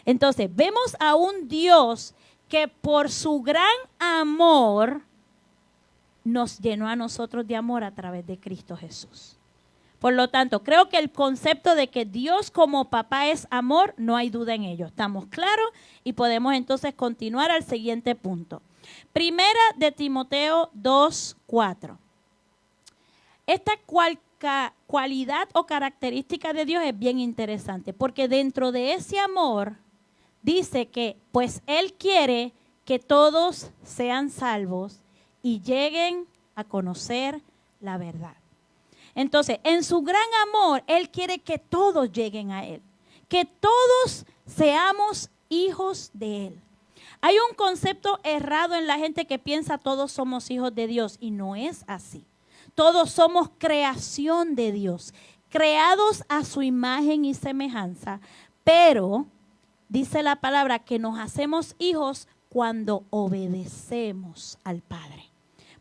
Entonces, vemos a un Dios que por su gran amor nos llenó a nosotros de amor a través de Cristo Jesús. Por lo tanto, creo que el concepto de que Dios como papá es amor, no hay duda en ello. ¿Estamos claros? Y podemos entonces continuar al siguiente punto. Primera de Timoteo 2:4. Esta cualidad o característica de Dios es bien interesante, porque dentro de ese amor dice que pues Él quiere que todos sean salvos y lleguen a conocer la verdad. Entonces, en su gran amor, Él quiere que todos lleguen a Él, que todos seamos hijos de Él. Hay un concepto errado en la gente que piensa todos somos hijos de Dios, y no es así. Todos somos creación de Dios, creados a su imagen y semejanza, pero dice la palabra que nos hacemos hijos cuando obedecemos al Padre.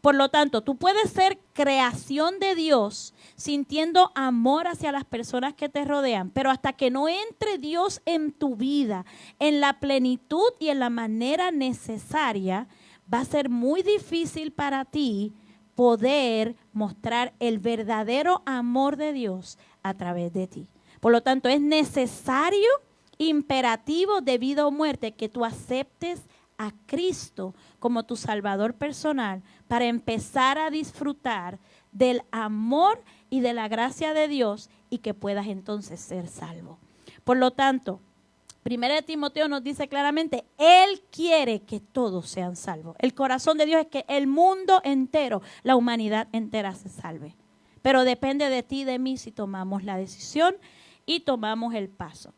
Por lo tanto, tú puedes ser creación de Dios sintiendo amor hacia las personas que te rodean, pero hasta que no entre Dios en tu vida en la plenitud y en la manera necesaria, va a ser muy difícil para ti poder mostrar el verdadero amor de Dios a través de ti. Por lo tanto, es necesario, imperativo de vida o muerte, que tú aceptes a Cristo como tu Salvador personal para empezar a disfrutar del amor y de la gracia de Dios, y que puedas entonces ser salvo. Por lo tanto, Primera de Timoteo nos dice claramente, Él quiere que todos sean salvos. El corazón de Dios es que el mundo entero, la humanidad entera se salve. Pero depende de ti y de mí si tomamos la decisión y tomamos el paso.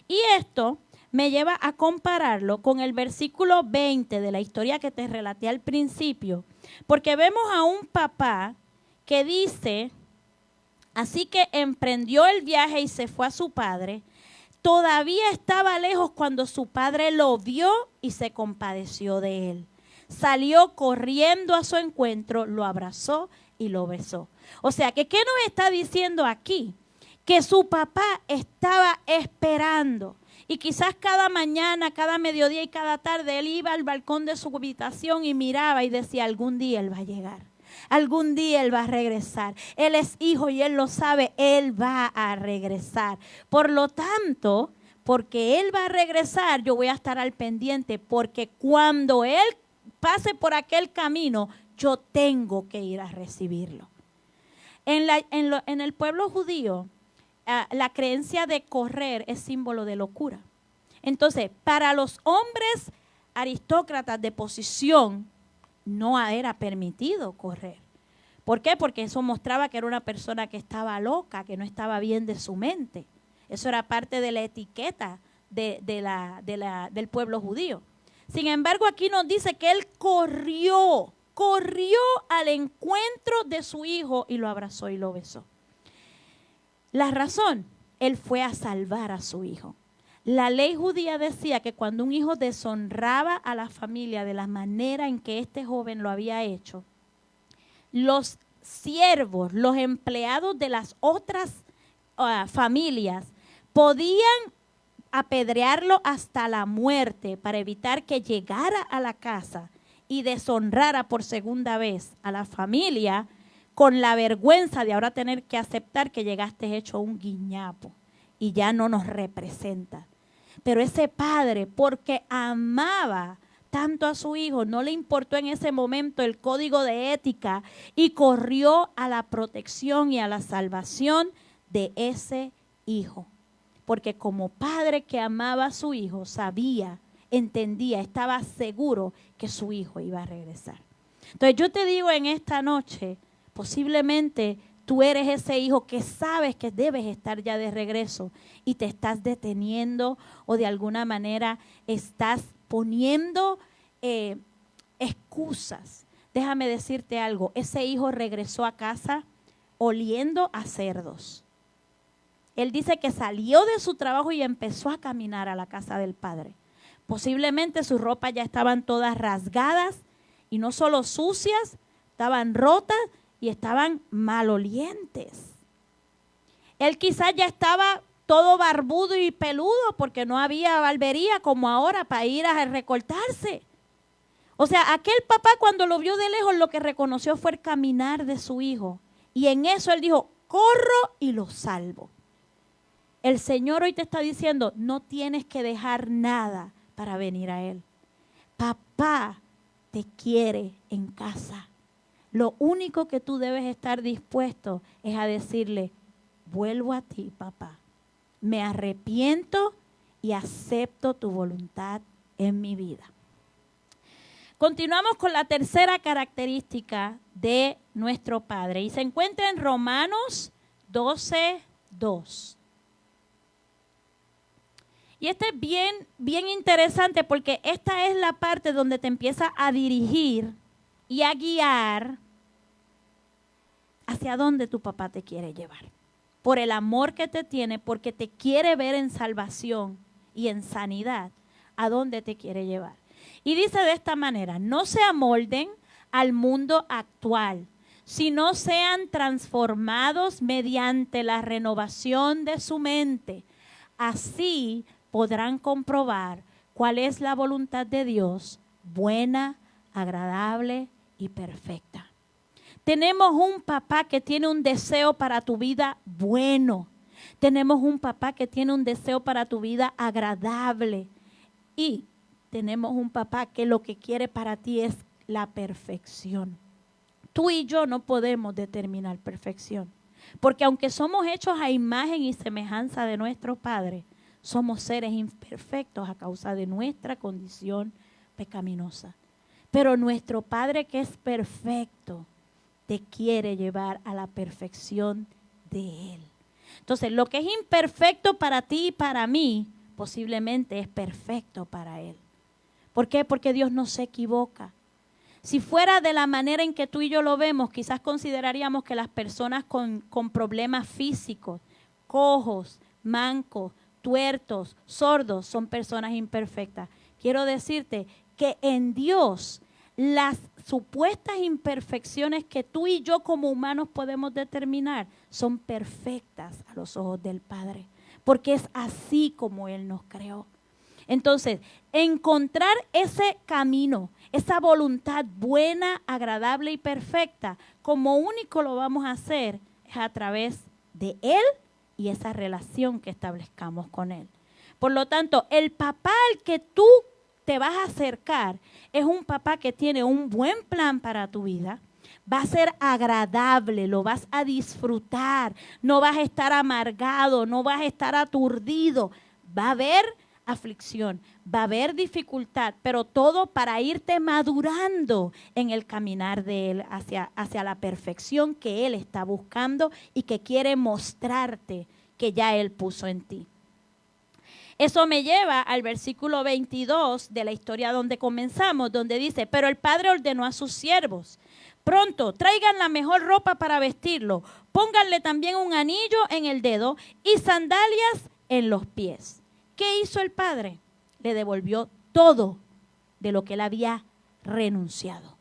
Y esto me lleva a compararlo con el versículo 20 de la historia que te relaté al principio. Porque vemos a un papá que dice, así que emprendió el viaje y se fue a su padre. Todavía estaba lejos cuando su padre lo vio y se compadeció de él. Salió corriendo a su encuentro, lo abrazó y lo besó. O sea, ¿qué nos está diciendo aquí? Que su papá estaba esperando. Y quizás cada mañana, cada mediodía y cada tarde él iba al balcón de su habitación y miraba y decía, algún día él va a llegar. Algún día él va a regresar. Él es hijo y él lo sabe, él va a regresar. Por lo tanto, porque él va a regresar, yo voy a estar al pendiente, porque cuando él pase por aquel camino, yo tengo que ir a recibirlo. En el pueblo judío, la creencia de correr es símbolo de locura. Entonces, para los hombres aristócratas de posición, no era permitido correr. ¿Por qué? Porque eso mostraba que era una persona que estaba loca, que no estaba bien de su mente. Eso era parte de la etiqueta del pueblo judío. Sin embargo, aquí nos dice que él corrió al encuentro de su hijo y lo abrazó y lo besó. La razón, él fue a salvar a su hijo. La ley judía decía que cuando un hijo deshonraba a la familia de la manera en que este joven lo había hecho, los siervos, los empleados de las otras familias podían apedrearlo hasta la muerte para evitar que llegara a la casa y deshonrara por segunda vez a la familia con la vergüenza de ahora tener que aceptar que llegaste hecho un guiñapo y ya no nos representa. Pero ese padre, porque amaba tanto a su hijo, no le importó en ese momento el código de ética y corrió a la protección y a la salvación de ese hijo. Porque como padre que amaba a su hijo, sabía, entendía, estaba seguro que su hijo iba a regresar. Entonces yo te digo en esta noche, posiblemente tú eres ese hijo que sabes que debes estar ya de regreso y te estás deteniendo o de alguna manera estás poniendo excusas. Déjame decirte algo, ese hijo regresó a casa oliendo a cerdos. Él dice que salió de su trabajo y empezó a caminar a la casa del padre. Posiblemente sus ropas ya estaban todas rasgadas y no solo sucias, estaban rotas y estaban malolientes. Él quizás ya estaba todo barbudo y peludo porque no había barbería como ahora para ir a recortarse. O sea, aquel papá cuando lo vio de lejos lo que reconoció fue el caminar de su hijo. Y en eso él dijo, corro y lo salvo. El Señor hoy te está diciendo, no tienes que dejar nada para venir a Él. Papá te quiere en casa. Lo único que tú debes estar dispuesto es a decirle, vuelvo a ti, papá. Me arrepiento y acepto tu voluntad en mi vida. Continuamos con la tercera característica de nuestro Padre y se encuentra en Romanos 12:2. Y este es bien interesante porque esta es la parte donde te empieza a dirigir y a guiar hacia dónde tu papá te quiere llevar. Por el amor que te tiene, porque te quiere ver en salvación y en sanidad, a dónde te quiere llevar. Y dice de esta manera, no se amolden al mundo actual, sino sean transformados mediante la renovación de su mente. Así podrán comprobar cuál es la voluntad de Dios, buena, agradable y perfecta. Tenemos un papá que tiene un deseo para tu vida bueno. Tenemos un papá que tiene un deseo para tu vida agradable. Y tenemos un papá que lo que quiere para ti es la perfección. Tú y yo no podemos determinar perfección. Porque aunque somos hechos a imagen y semejanza de nuestro Padre, somos seres imperfectos a causa de nuestra condición pecaminosa. Pero nuestro Padre, que es perfecto, te quiere llevar a la perfección de Él. Entonces, lo que es imperfecto para ti y para mí, posiblemente es perfecto para Él. ¿Por qué? Porque Dios no se equivoca. Si fuera de la manera en que tú y yo lo vemos, quizás consideraríamos que las personas con problemas físicos, cojos, mancos, tuertos, sordos, son personas imperfectas. Quiero decirte que en Dios las supuestas imperfecciones que tú y yo como humanos podemos determinar son perfectas a los ojos del Padre, porque es así como Él nos creó. Entonces, encontrar ese camino, esa voluntad buena, agradable y perfecta, como único lo vamos a hacer es a través de Él y esa relación que establezcamos con Él. Por lo tanto, el papá al que tú te vas a acercar es un papá que tiene un buen plan para tu vida. Va a ser agradable, lo vas a disfrutar, no vas a estar amargado, no vas a estar aturdido. Va a haber aflicción, va a haber dificultad, pero todo para irte madurando en el caminar de Él hacia la perfección que Él está buscando y que quiere mostrarte que ya Él puso en ti. Eso me lleva al versículo 22 de la historia donde comenzamos, donde dice, pero el padre ordenó a sus siervos, pronto, traigan la mejor ropa para vestirlo, pónganle también un anillo en el dedo y sandalias en los pies. ¿Qué hizo el padre? Le devolvió todo de lo que él había renunciado.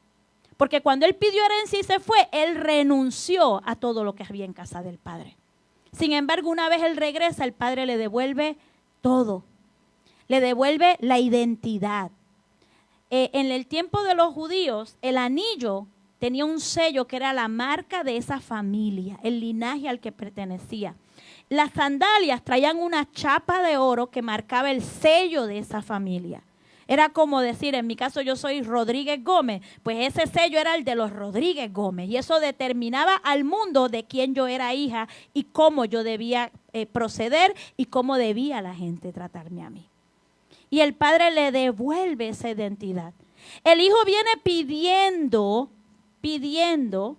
Porque cuando él pidió herencia y se fue, él renunció a todo lo que había en casa del padre. Sin embargo, una vez él regresa, el padre le devuelve todo. Le devuelve la identidad. En el tiempo de los judíos, el anillo tenía un sello que era la marca de esa familia, el linaje al que pertenecía. Las sandalias traían una chapa de oro que marcaba el sello de esa familia. Era como decir, en mi caso yo soy Rodríguez Gómez, pues ese sello era el de los Rodríguez Gómez. Y eso determinaba al mundo de quién yo era hija y cómo yo debía proceder y cómo debía la gente tratarme a mí. Y el padre le devuelve esa identidad. El hijo viene pidiendo,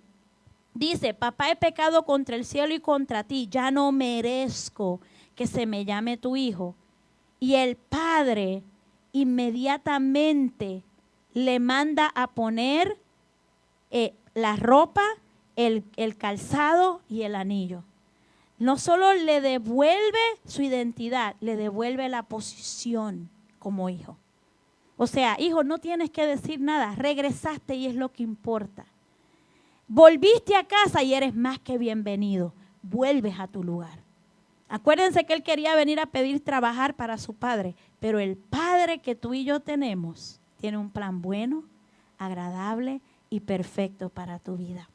dice, papá, he pecado contra el cielo y contra ti, ya no merezco que se me llame tu hijo. Y el padre inmediatamente le manda a poner la ropa, el calzado y el anillo. No solo le devuelve su identidad, le devuelve la posición como hijo. O sea, hijo, no tienes que decir nada, regresaste y es lo que importa. Volviste a casa y eres más que bienvenido. Vuelves a tu lugar. Acuérdense que él quería venir a pedir trabajar para su padre, pero el padre que tú y yo tenemos tiene un plan bueno, agradable y perfecto para tu vida.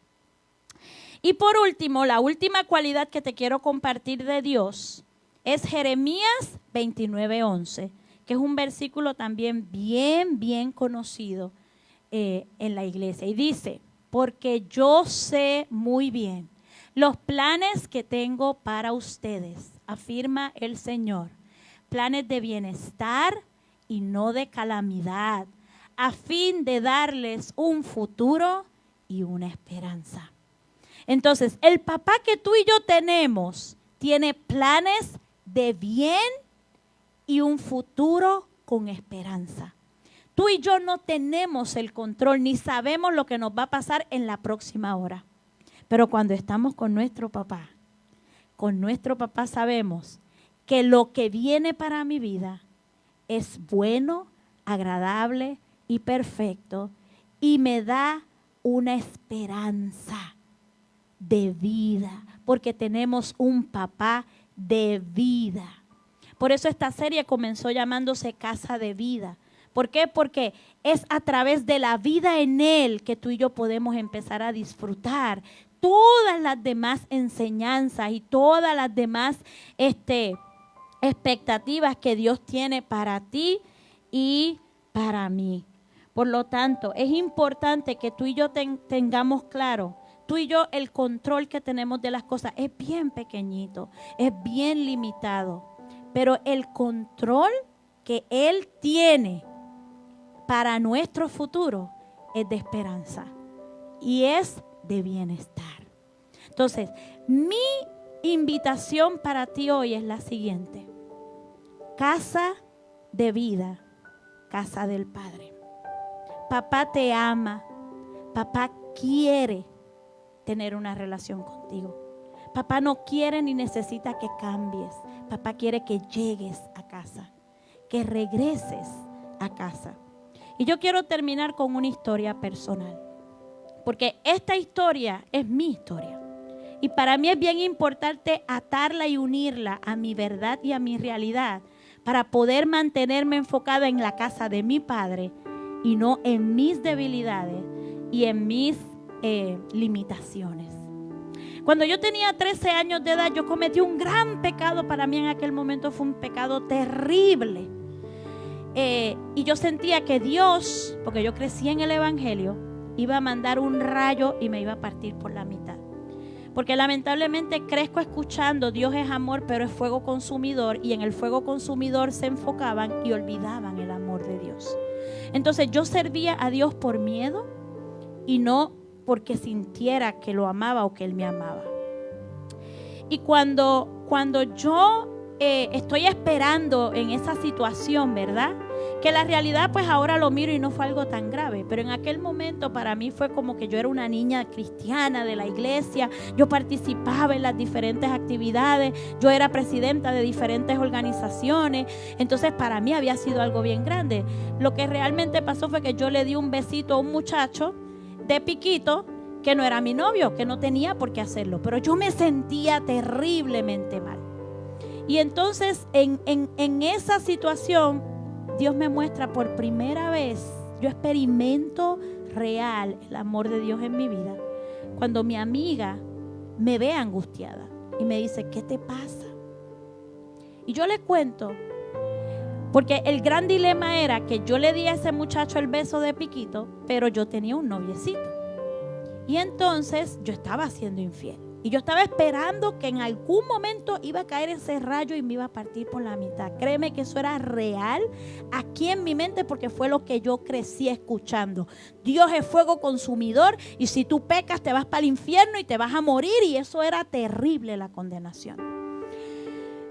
Y por último, la última cualidad que te quiero compartir de Dios es Jeremías 29:11, que es un versículo también bien conocido en la iglesia. Y dice, porque yo sé muy bien los planes que tengo para ustedes, afirma el Señor, planes de bienestar y no de calamidad, a fin de darles un futuro y una esperanza. Entonces, el papá que tú y yo tenemos tiene planes de bien y un futuro con esperanza. Tú y yo no tenemos el control ni sabemos lo que nos va a pasar en la próxima hora. Pero cuando estamos con nuestro papá sabemos que lo que viene para mi vida es bueno, agradable y perfecto y me da una esperanza de vida, porque tenemos un papá de vida. Por eso esta serie comenzó llamándose Casa de Vida. ¿Por qué? Porque es a través de la vida en Él que tú y yo podemos empezar a disfrutar todas las demás enseñanzas y todas las demás expectativas que Dios tiene para ti y para mí. Por lo tanto, es importante que tú y yo tengamos claro, tú y yo el control que tenemos de las cosas es bien pequeñito, es bien limitado. pero el control que Él tiene para nuestro futuro es de esperanza y es de bienestar. Entonces, mi invitación para ti hoy es la siguiente: casa de vida, casa del Padre. Papá te ama, papá quiere tener una relación contigo. Papá no quiere ni necesita que cambies. Papá quiere que llegues a casa, que regreses a casa. Y yo quiero terminar con una historia personal, porque esta historia es mi historia. Y para mí es bien importante atarla y unirla a mi verdad y a mi realidad para poder mantenerme enfocada en la casa de mi Padre y no en mis debilidades y en mis limitaciones. Cuando yo tenía 13 años de edad, yo cometí un gran pecado. Para mí en aquel momento fue un pecado terrible. Y yo sentía que Dios, porque yo crecí en el Evangelio, iba a mandar un rayo y me iba a partir por la mitad. Porque lamentablemente crezco escuchando Dios es amor, pero es fuego consumidor, y en el fuego consumidor se enfocaban y olvidaban el amor de Dios. Entonces yo servía a Dios por miedo y no porque sintiera que lo amaba o que Él me amaba. Y cuando yo estoy esperando en esa situación, ¿verdad? Que la realidad pues ahora lo miro y no fue algo tan grave, pero en aquel momento para mí fue como que yo era una niña cristiana de la iglesia, yo participaba en las diferentes actividades, yo era presidenta de diferentes organizaciones, entonces para mí había sido algo bien grande. Lo que realmente pasó fue que yo le di un besito a un muchacho de piquito que no era mi novio, que no tenía por qué hacerlo, pero yo me sentía terriblemente mal. Y entonces en esa situación Dios me muestra por primera vez, yo experimento real el amor de Dios en mi vida, cuando mi amiga me ve angustiada y me dice, ¿qué te pasa? Y yo le cuento, porque el gran dilema era que yo le di a ese muchacho el beso de piquito, pero yo tenía un noviecito. Y entonces yo estaba siendo infiel. Y yo estaba esperando que en algún momento iba a caer ese rayo y me iba a partir por la mitad. Créeme que eso era real aquí en mi mente, porque fue lo que yo crecí escuchando. Dios es fuego consumidor y si tú pecas te vas para el infierno y te vas a morir, y eso era terrible, la condenación.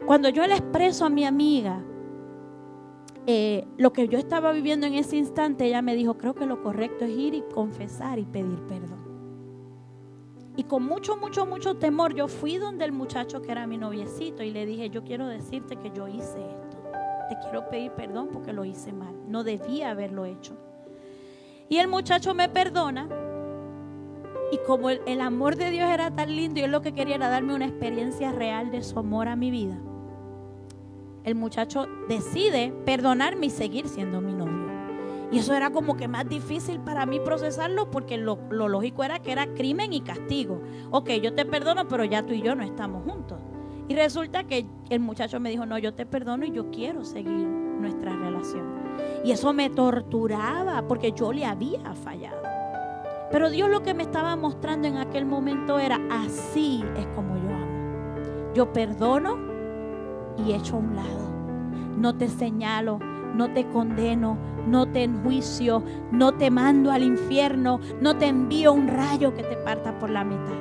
Cuando yo le expreso a mi amiga lo que yo estaba viviendo en ese instante, ella me dijo, creo que lo correcto es ir y confesar y pedir perdón. Y con mucho temor yo fui donde el muchacho que era mi noviecito y le dije, yo quiero decirte que yo hice esto. Te quiero pedir perdón porque lo hice mal. No debía haberlo hecho. Y el muchacho me perdona. Y como el amor de Dios era tan lindo y él lo que quería era darme una experiencia real de su amor a mi vida, el muchacho decide perdonarme y seguir siendo mi novio. Y eso era como que más difícil para mí procesarlo, porque lo lógico era que era crimen y castigo. Ok, yo te perdono, pero ya tú y yo no estamos juntos. Y resulta que el muchacho me dijo, no, yo te perdono y yo quiero seguir nuestra relación. Y eso me torturaba porque yo le había fallado. Pero Dios lo que me estaba mostrando en aquel momento era, así es como yo amo. Yo perdono y echo a un lado. No te señalo, no te condeno, no te enjuicio, no te mando al infierno, no te envío un rayo que te parta por la mitad.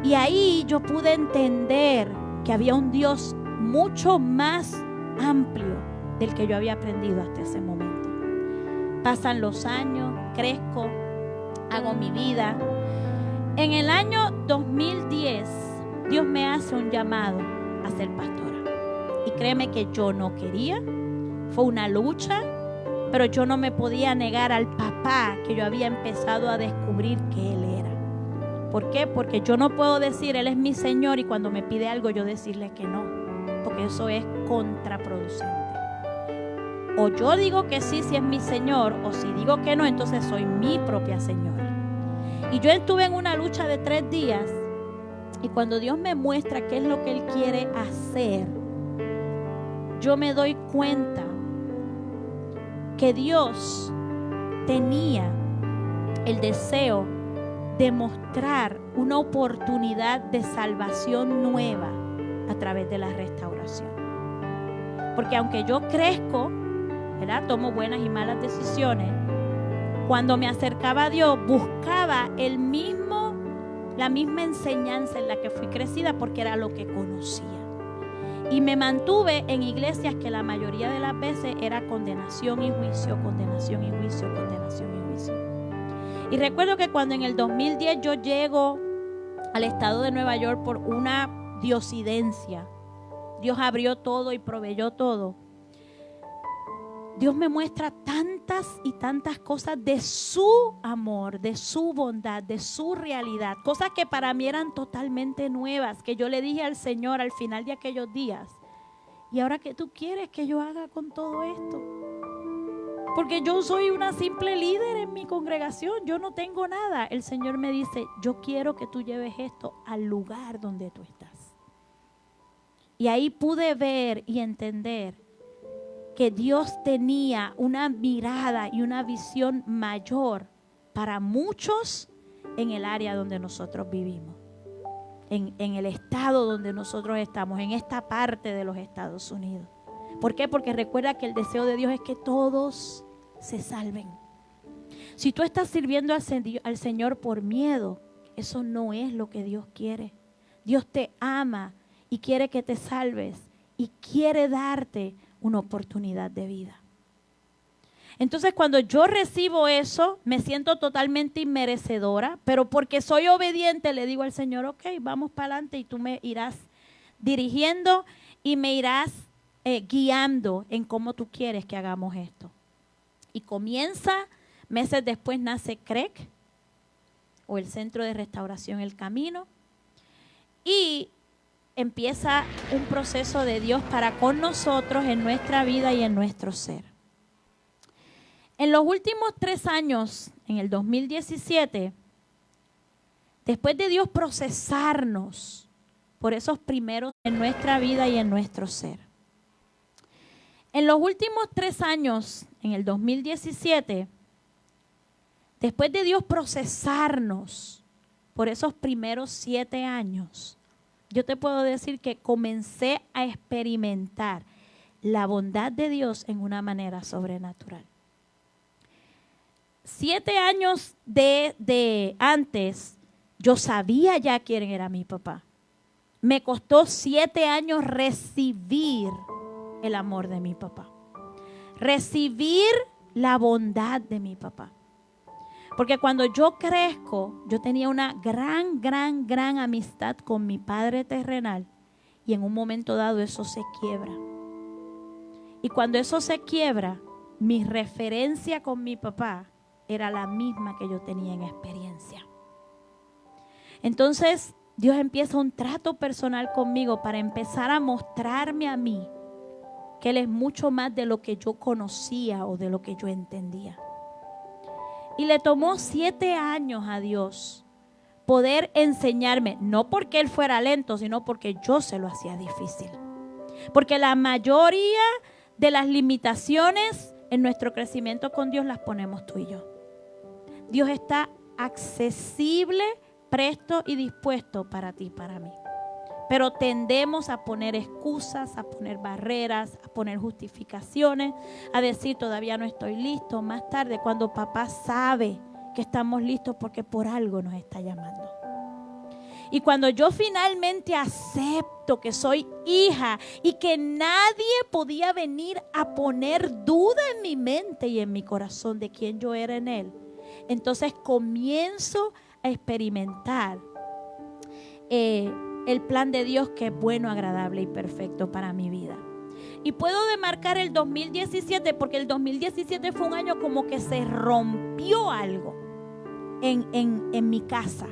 Y ahí yo pude entender que había un Dios mucho más amplio del que yo había aprendido hasta ese momento. Pasan los años, crezco, hago mi vida. En el año 2010, Dios me hace un llamado a ser pastora. Y créeme que yo no quería. Fue una lucha, pero yo no me podía negar al papá que yo había empezado a descubrir que Él era. ¿Por qué? Porque yo no puedo decir Él es mi Señor y cuando me pide algo yo decirle que no, porque eso es contraproducente. O yo digo que sí si es mi Señor, o si digo que no, entonces soy mi propia señora. Y yo estuve en una lucha de 3 días, y cuando Dios me muestra qué es lo que Él quiere hacer, yo me doy cuenta que Dios tenía el deseo de mostrar una oportunidad de salvación nueva a través de la restauración. Porque aunque yo crezco, ¿verdad?, tomo buenas y malas decisiones, cuando me acercaba a Dios buscaba la misma enseñanza en la que fui crecida, porque era lo que conocía. Y me mantuve en iglesias que la mayoría de las veces era condenación y juicio, condenación y juicio, condenación y juicio. Y recuerdo que cuando en el 2010 yo llego al estado de Nueva York por una diosidencia, Dios abrió todo y proveyó todo. Dios me muestra tantas y tantas cosas de su amor, de su bondad, de su realidad. Cosas que para mí eran totalmente nuevas, que yo le dije al Señor al final de aquellos días: ¿y ahora qué tú quieres que yo haga con todo esto? Porque yo soy una simple líder en mi congregación, yo no tengo nada. El Señor me dice: yo quiero que tú lleves esto al lugar donde tú estás. Y ahí pude ver y entender que Dios tenía una mirada y una visión mayor para muchos en el área donde nosotros vivimos, en el estado donde nosotros estamos, en esta parte de los Estados Unidos. ¿Por qué? Porque recuerda que el deseo de Dios es que todos se salven. Si tú estás sirviendo al Señor por miedo, eso no es lo que Dios quiere. Dios te ama y quiere que te salves y quiere darte una oportunidad de vida. Entonces, cuando yo recibo eso, me siento totalmente inmerecedora, pero porque soy obediente le digo al Señor: ok, vamos para adelante, y tú me irás dirigiendo y me irás guiando en cómo tú quieres que hagamos esto. Y comienza, meses después nace CREC, o el Centro de Restauración El Camino, y empieza un proceso de Dios para con nosotros en nuestra vida y en nuestro ser. En los últimos 3 años, en el 2017, después de Dios procesarnos por esos primeros en nuestra vida y en nuestro ser, en los últimos 3 años, en el 2017, después de Dios procesarnos por esos primeros 7 años, yo te puedo decir que comencé a experimentar la bondad de Dios en una manera sobrenatural. 7 años de antes, yo sabía ya quién era mi papá. Me costó 7 años recibir el amor de mi papá, recibir la bondad de mi papá. Porque cuando yo crezco, yo tenía una gran amistad con mi padre terrenal, y en un momento dado eso se quiebra. Y cuando eso se quiebra, mi referencia con mi papá era la misma que yo tenía en experiencia. Entonces, Dios empieza un trato personal conmigo para empezar a mostrarme a mí que Él es mucho más de lo que yo conocía o de lo que yo entendía. Y le tomó 7 años a Dios poder enseñarme, no porque Él fuera lento, sino porque yo se lo hacía difícil. Porque la mayoría de las limitaciones en nuestro crecimiento con Dios las ponemos tú y yo. Dios está accesible, presto y dispuesto para ti y para mí. Pero tendemos a poner excusas, a poner barreras, a poner justificaciones, a decir: todavía no estoy listo, más tarde, cuando papá sabe que estamos listos porque por algo nos está llamando. Y cuando yo finalmente acepto que soy hija y que nadie podía venir a poner duda en mi mente y en mi corazón de quién yo era en Él, entonces comienzo a experimentar el plan de Dios, que es bueno, agradable y perfecto para mi vida. Y puedo demarcar el 2017 porque el 2017 fue un año como que se rompió algo en mi casa.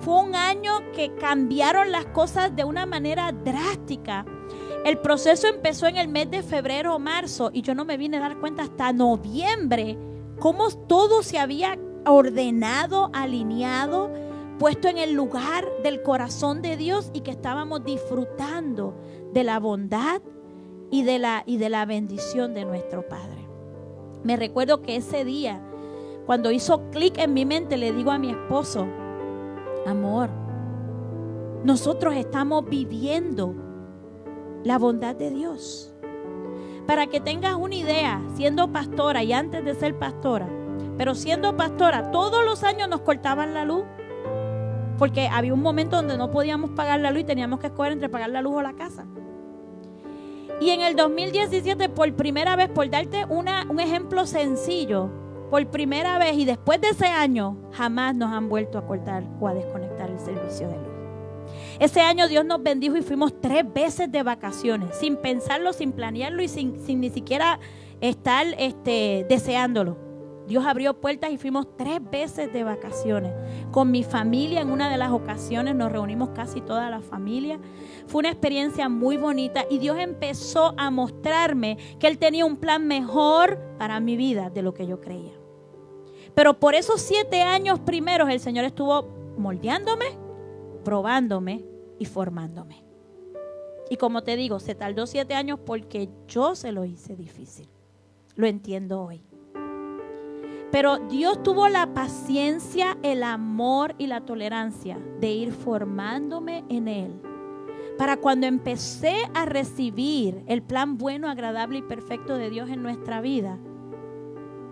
Fue un año que cambiaron las cosas de una manera drástica. El proceso empezó en el mes de febrero o marzo, y yo no me vine a dar cuenta hasta noviembre cómo todo se había ordenado, alineado, puesto en el lugar del corazón de Dios, y que estábamos disfrutando de la bondad y de la bendición de nuestro Padre. Me recuerdo que ese día, cuando hizo clic en mi mente, le digo a mi esposo: amor, nosotros estamos viviendo la bondad de Dios. Para que tengas una idea, siendo pastora y antes de ser pastora, pero siendo pastora, todos los años nos cortaban la luz. Porque había un momento donde no podíamos pagar la luz y teníamos que escoger entre pagar la luz o la casa. Y en el 2017, por primera vez, por darte un ejemplo sencillo, por primera vez y después de ese año, jamás nos han vuelto a cortar o a desconectar el servicio de luz. Ese año Dios nos bendijo y fuimos 3 veces de vacaciones, sin pensarlo, sin planearlo y sin ni siquiera estar deseándolo. Dios abrió puertas y fuimos 3 veces de vacaciones. Con mi familia, en una de las ocasiones nos reunimos casi toda la familia. Fue una experiencia muy bonita y Dios empezó a mostrarme que Él tenía un plan mejor para mi vida de lo que yo creía. Pero por esos 7 años primeros el Señor estuvo moldeándome, probándome y formándome. Y como te digo, se tardó 7 años porque yo se lo hice difícil. Lo entiendo hoy. Pero Dios tuvo la paciencia, el amor y la tolerancia de ir formándome en Él. Para cuando empecé a recibir el plan bueno, agradable y perfecto de Dios en nuestra vida,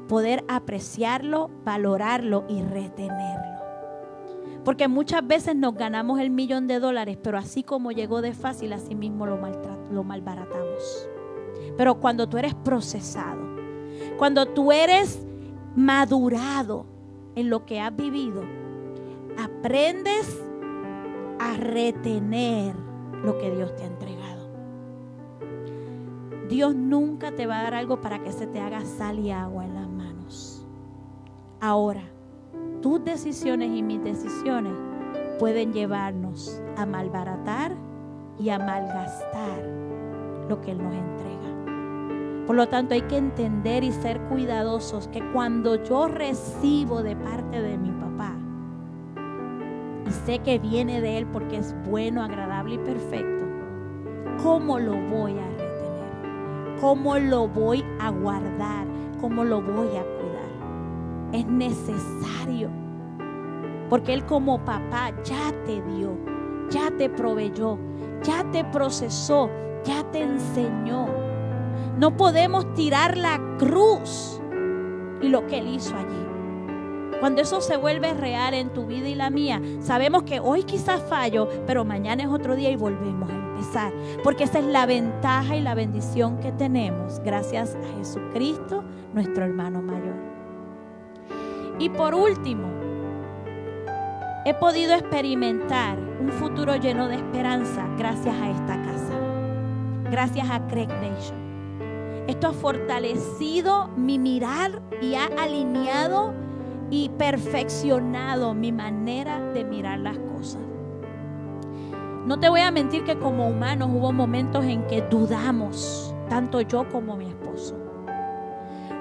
poder apreciarlo, valorarlo y retenerlo. Porque muchas veces nos ganamos el $1,000,000, pero así como llegó de fácil, así mismo lo malbaratamos. Pero cuando tú eres procesado, cuando tú eres madurado en lo que has vivido, aprendes a retener lo que Dios te ha entregado. Dios nunca te va a dar algo para que se te haga sal y agua en las manos. Ahora, tus decisiones y mis decisiones pueden llevarnos a malbaratar y a malgastar lo que Él nos entrega. Por lo tanto, hay que entender y ser cuidadosos que cuando yo recibo de parte de mi papá y sé que viene de Él porque es bueno, agradable y perfecto, ¿cómo lo voy a retener? ¿Cómo lo voy a guardar? ¿Cómo lo voy a cuidar? Es necesario, porque Él como papá ya te dio, ya te proveyó, ya te procesó, ya te enseñó. No podemos tirar la cruz y lo que Él hizo allí. Cuando eso se vuelve real en tu vida y la mía, sabemos que hoy quizás fallo, pero mañana es otro día y volvemos a empezar. Porque esa es la ventaja y la bendición que tenemos gracias a Jesucristo, nuestro hermano mayor. Y por último, he podido experimentar un futuro lleno de esperanza gracias a esta casa, gracias a Craig Nation. Esto ha fortalecido mi mirar y ha alineado y perfeccionado mi manera de mirar las cosas. No te voy a mentir que como humanos hubo momentos en que dudamos, tanto yo como mi esposo.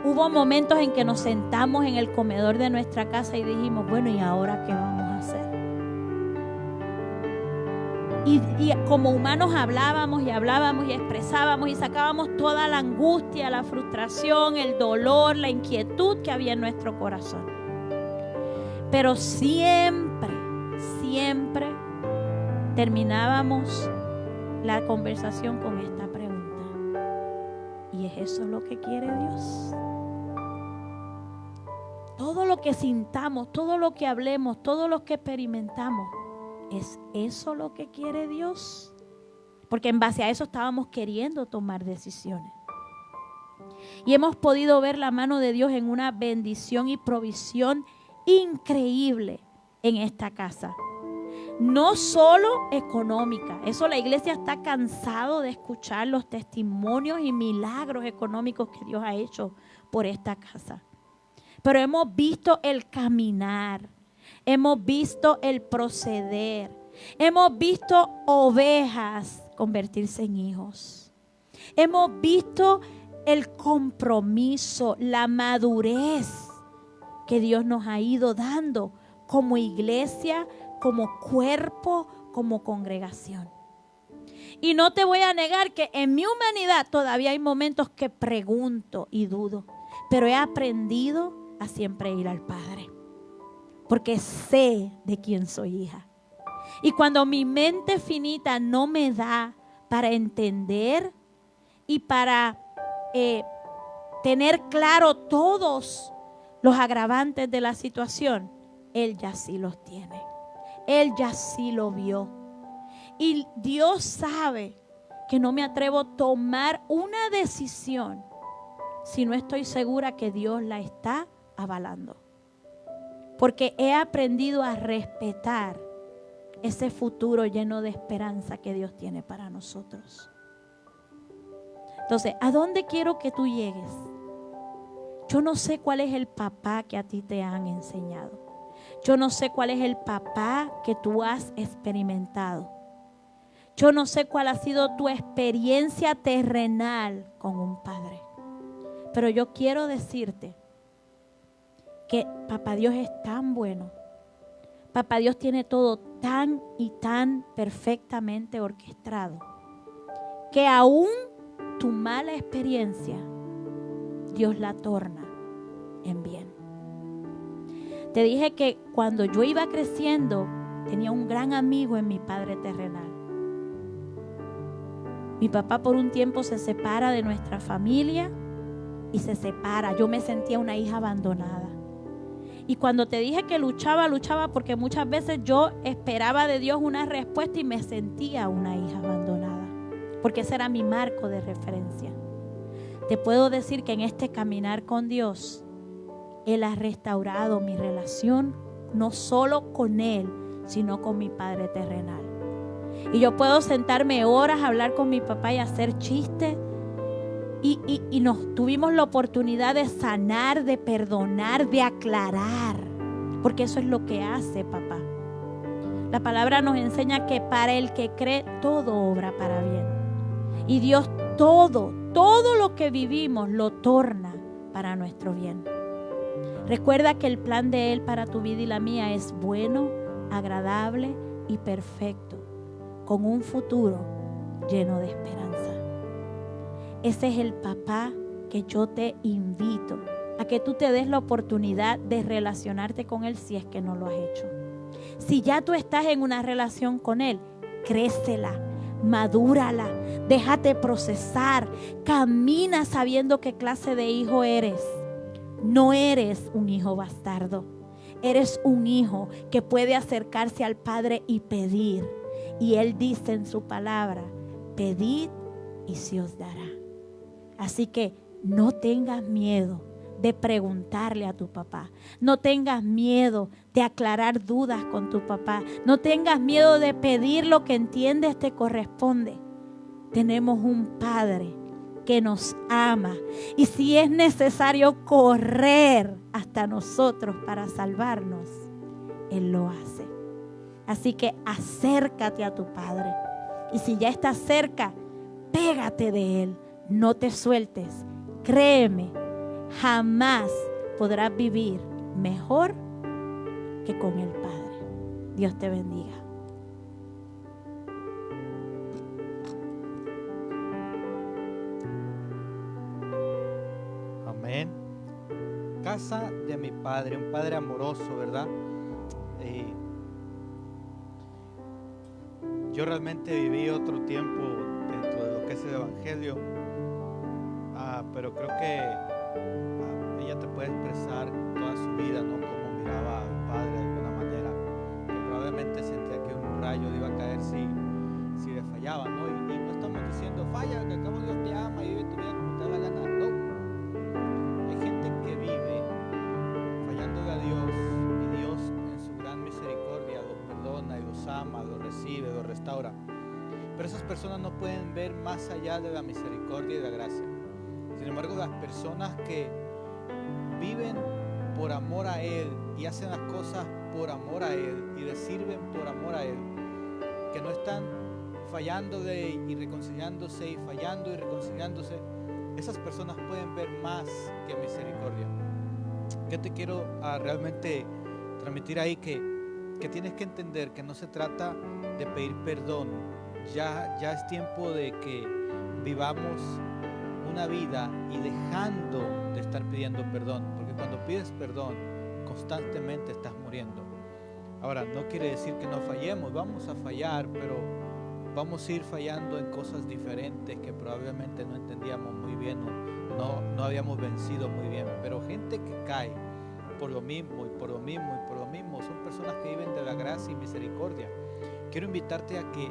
Hubo momentos en que nos sentamos en el comedor de nuestra casa y dijimos, bueno, ¿y ahora qué vamos a hacer? Y como humanos hablábamos y expresábamos y sacábamos toda la angustia, la frustración, el dolor, la inquietud que había en nuestro corazón. Pero siempre terminábamos la conversación con esta pregunta: ¿y es eso lo que quiere Dios? Todo lo que sintamos, todo lo que hablemos, todo lo que experimentamos, ¿es eso lo que quiere Dios? Porque en base a eso estábamos queriendo tomar decisiones. Y hemos podido ver la mano de Dios en una bendición y provisión increíble en esta casa. No solo económica. Eso la iglesia está cansado de escuchar los testimonios y milagros económicos que Dios ha hecho por esta casa. Pero hemos visto el caminar. Hemos visto el proceder. Hemos visto ovejas convertirse en hijos. Hemos visto el compromiso, la madurez que Dios nos ha ido dando como iglesia, como cuerpo, como congregación. Y no te voy a negar que en mi humanidad todavía hay momentos que pregunto y dudo, pero he aprendido a siempre ir al Padre, porque sé de quién soy hija. Y cuando mi mente finita no me da para entender y para tener claro todos los agravantes de la situación, Él ya sí los tiene. Él ya sí lo vio. Y Dios sabe que no me atrevo a tomar una decisión si no estoy segura que Dios la está avalando. Porque he aprendido a respetar ese futuro lleno de esperanza que Dios tiene para nosotros. Entonces, ¿a dónde quiero que tú llegues? Yo no sé cuál es el papá que a ti te han enseñado. Yo no sé cuál es el papá que tú has experimentado. Yo no sé cuál ha sido tu experiencia terrenal con un padre. Pero yo quiero decirte que Papá Dios es tan bueno. Papá Dios tiene todo tan y tan perfectamente orquestado que aún tu mala experiencia Dios la torna en bien. Te dije que cuando yo iba creciendo tenía un gran amigo en mi padre terrenal. Mi papá por un tiempo se separa de nuestra familia y se separa. Yo me sentía una hija abandonada. Y cuando te dije que luchaba porque muchas veces yo esperaba de Dios una respuesta y me sentía una hija abandonada, porque ese era mi marco de referencia. Te puedo decir que en este caminar con Dios, Él ha restaurado mi relación, no solo con Él, sino con mi Padre terrenal. Y yo puedo sentarme horas a hablar con mi papá y hacer chistes. Y nos tuvimos la oportunidad de sanar, de perdonar, de aclarar. Porque eso es lo que hace papá. La palabra nos enseña que para el que cree, todo obra para bien. Y Dios todo lo que vivimos lo torna para nuestro bien. Recuerda que el plan de Él para tu vida y la mía es bueno, agradable y perfecto, con un futuro lleno de esperanza. Ese es el papá que yo te invito a que tú te des la oportunidad de relacionarte con Él si es que no lo has hecho. Si ya tú estás en una relación con Él, crécela, madúrala, déjate procesar, camina sabiendo qué clase de hijo eres. No eres un hijo bastardo, eres un hijo que puede acercarse al Padre y pedir. Y Él dice en su palabra, pedid y se os dará. Así que no tengas miedo de preguntarle a tu papá. No tengas miedo de aclarar dudas con tu papá. No tengas miedo de pedir lo que entiendes te corresponde. Tenemos un Padre que nos ama. Y si es necesario correr hasta nosotros para salvarnos, Él lo hace. Así que acércate a tu Padre. Y si ya estás cerca, pégate de Él. No te sueltes. Créeme, jamás podrás vivir mejor que con el Padre. Dios te bendiga. Amén. Casa de mi Padre, un Padre amoroso, ¿verdad? Yo realmente viví otro tiempo dentro de lo que es el Evangelio, pero creo que ella te puede expresar toda su vida, ¿no? Cómo miraba al Padre de alguna manera, que probablemente sentía que un rayo le iba a caer si le fallaba, ¿no? Y no estamos diciendo falla, que acabo Dios te ama y vive tu vida como te da la gana, no. Hay gente que vive fallándole a Dios y Dios en su gran misericordia los perdona y los ama, los recibe, los restaura. Pero esas personas no pueden ver más allá de la misericordia y la gracia. Sin embargo, las personas que viven por amor a Él y hacen las cosas por amor a Él y le sirven por amor a Él, que no están fallándole y reconciliándose y fallando y reconciliándose, esas personas pueden ver más que misericordia. ¿Qué te quiero realmente transmitir ahí? Que tienes que entender que no se trata de pedir perdón. Ya es tiempo de que vivamos una vida y dejando de estar pidiendo perdón, porque cuando pides perdón constantemente estás muriendo. Ahora, no quiere decir que no fallemos, vamos a fallar, pero vamos a ir fallando en cosas diferentes que probablemente no entendíamos muy bien o no habíamos vencido muy bien. Pero gente que cae por lo mismo y por lo mismo y por lo mismo son personas que viven de la gracia y misericordia. Quiero invitarte a que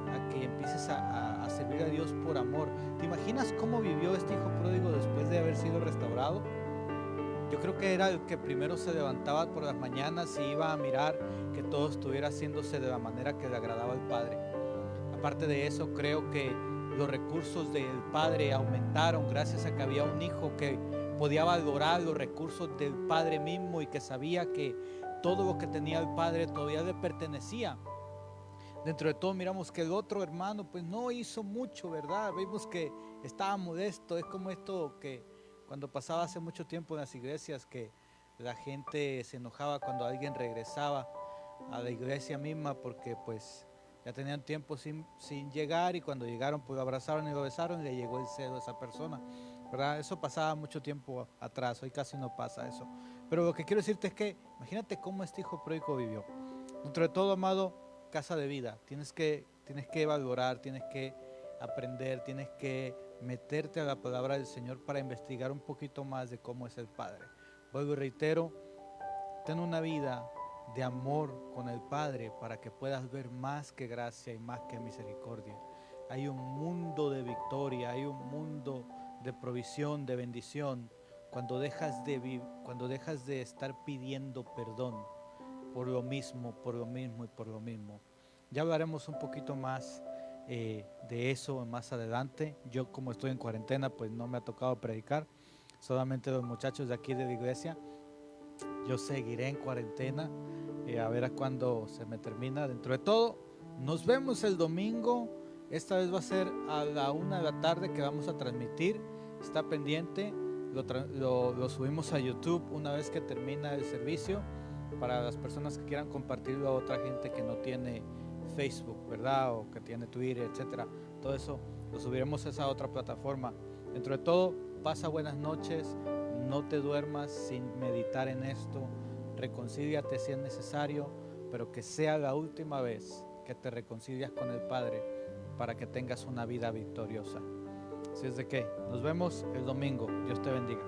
empieces a servir a Dios por amor. ¿Te imaginas cómo vivió este hijo pródigo después de haber sido restaurado? Yo creo que era el que primero se levantaba por las mañanas y iba a mirar que todo estuviera haciéndose de la manera que le agradaba al Padre. Aparte de eso, creo que los recursos del Padre aumentaron gracias a que había un hijo que podía valorar los recursos del Padre mismo y que sabía que todo lo que tenía el Padre todavía le pertenecía. Dentro de todo miramos que el otro hermano pues no hizo mucho, ¿verdad? Vimos que estaba modesto. Es como esto que cuando pasaba hace mucho tiempo en las iglesias, que la gente se enojaba cuando alguien regresaba a la iglesia misma porque pues ya tenían tiempo sin llegar, y cuando llegaron pues lo abrazaron y lo besaron y le llegó el celo a esa persona, ¿verdad? Eso pasaba mucho tiempo atrás, hoy casi no pasa eso. Pero lo que quiero decirte es que imagínate cómo este hijo pródigo vivió. Dentro de todo, amado, casa de vida, tienes que valorar, tienes que aprender, tienes que meterte a la palabra del Señor para investigar un poquito más de cómo es el Padre. Vuelvo y reitero, ten una vida de amor con el Padre para que puedas ver más que gracia y más que misericordia. Hay un mundo de victoria, hay un mundo de provisión, de bendición, cuando dejas de estar pidiendo perdón por lo mismo y por lo mismo. Ya hablaremos un poquito más de eso más adelante. Yo, como estoy en cuarentena, pues no me ha tocado predicar, solamente los muchachos de aquí de la iglesia. Yo seguiré en cuarentena, a ver a cuándo se me termina. Dentro de todo, nos vemos el domingo. Esta vez va a ser a la 1 de la tarde que vamos a transmitir. Está pendiente, lo subimos a YouTube una vez que termina el servicio, para las personas que quieran compartirlo a otra gente que no tiene Facebook, ¿verdad? O que tiene Twitter, etcétera. Todo eso lo subiremos a esa otra plataforma. Dentro de todo, pasa buenas noches. No te duermas sin meditar en esto. Reconcíliate si es necesario, pero que sea la última vez que te reconcilias con el Padre para que tengas una vida victoriosa. Así es de que nos vemos el domingo. Dios te bendiga.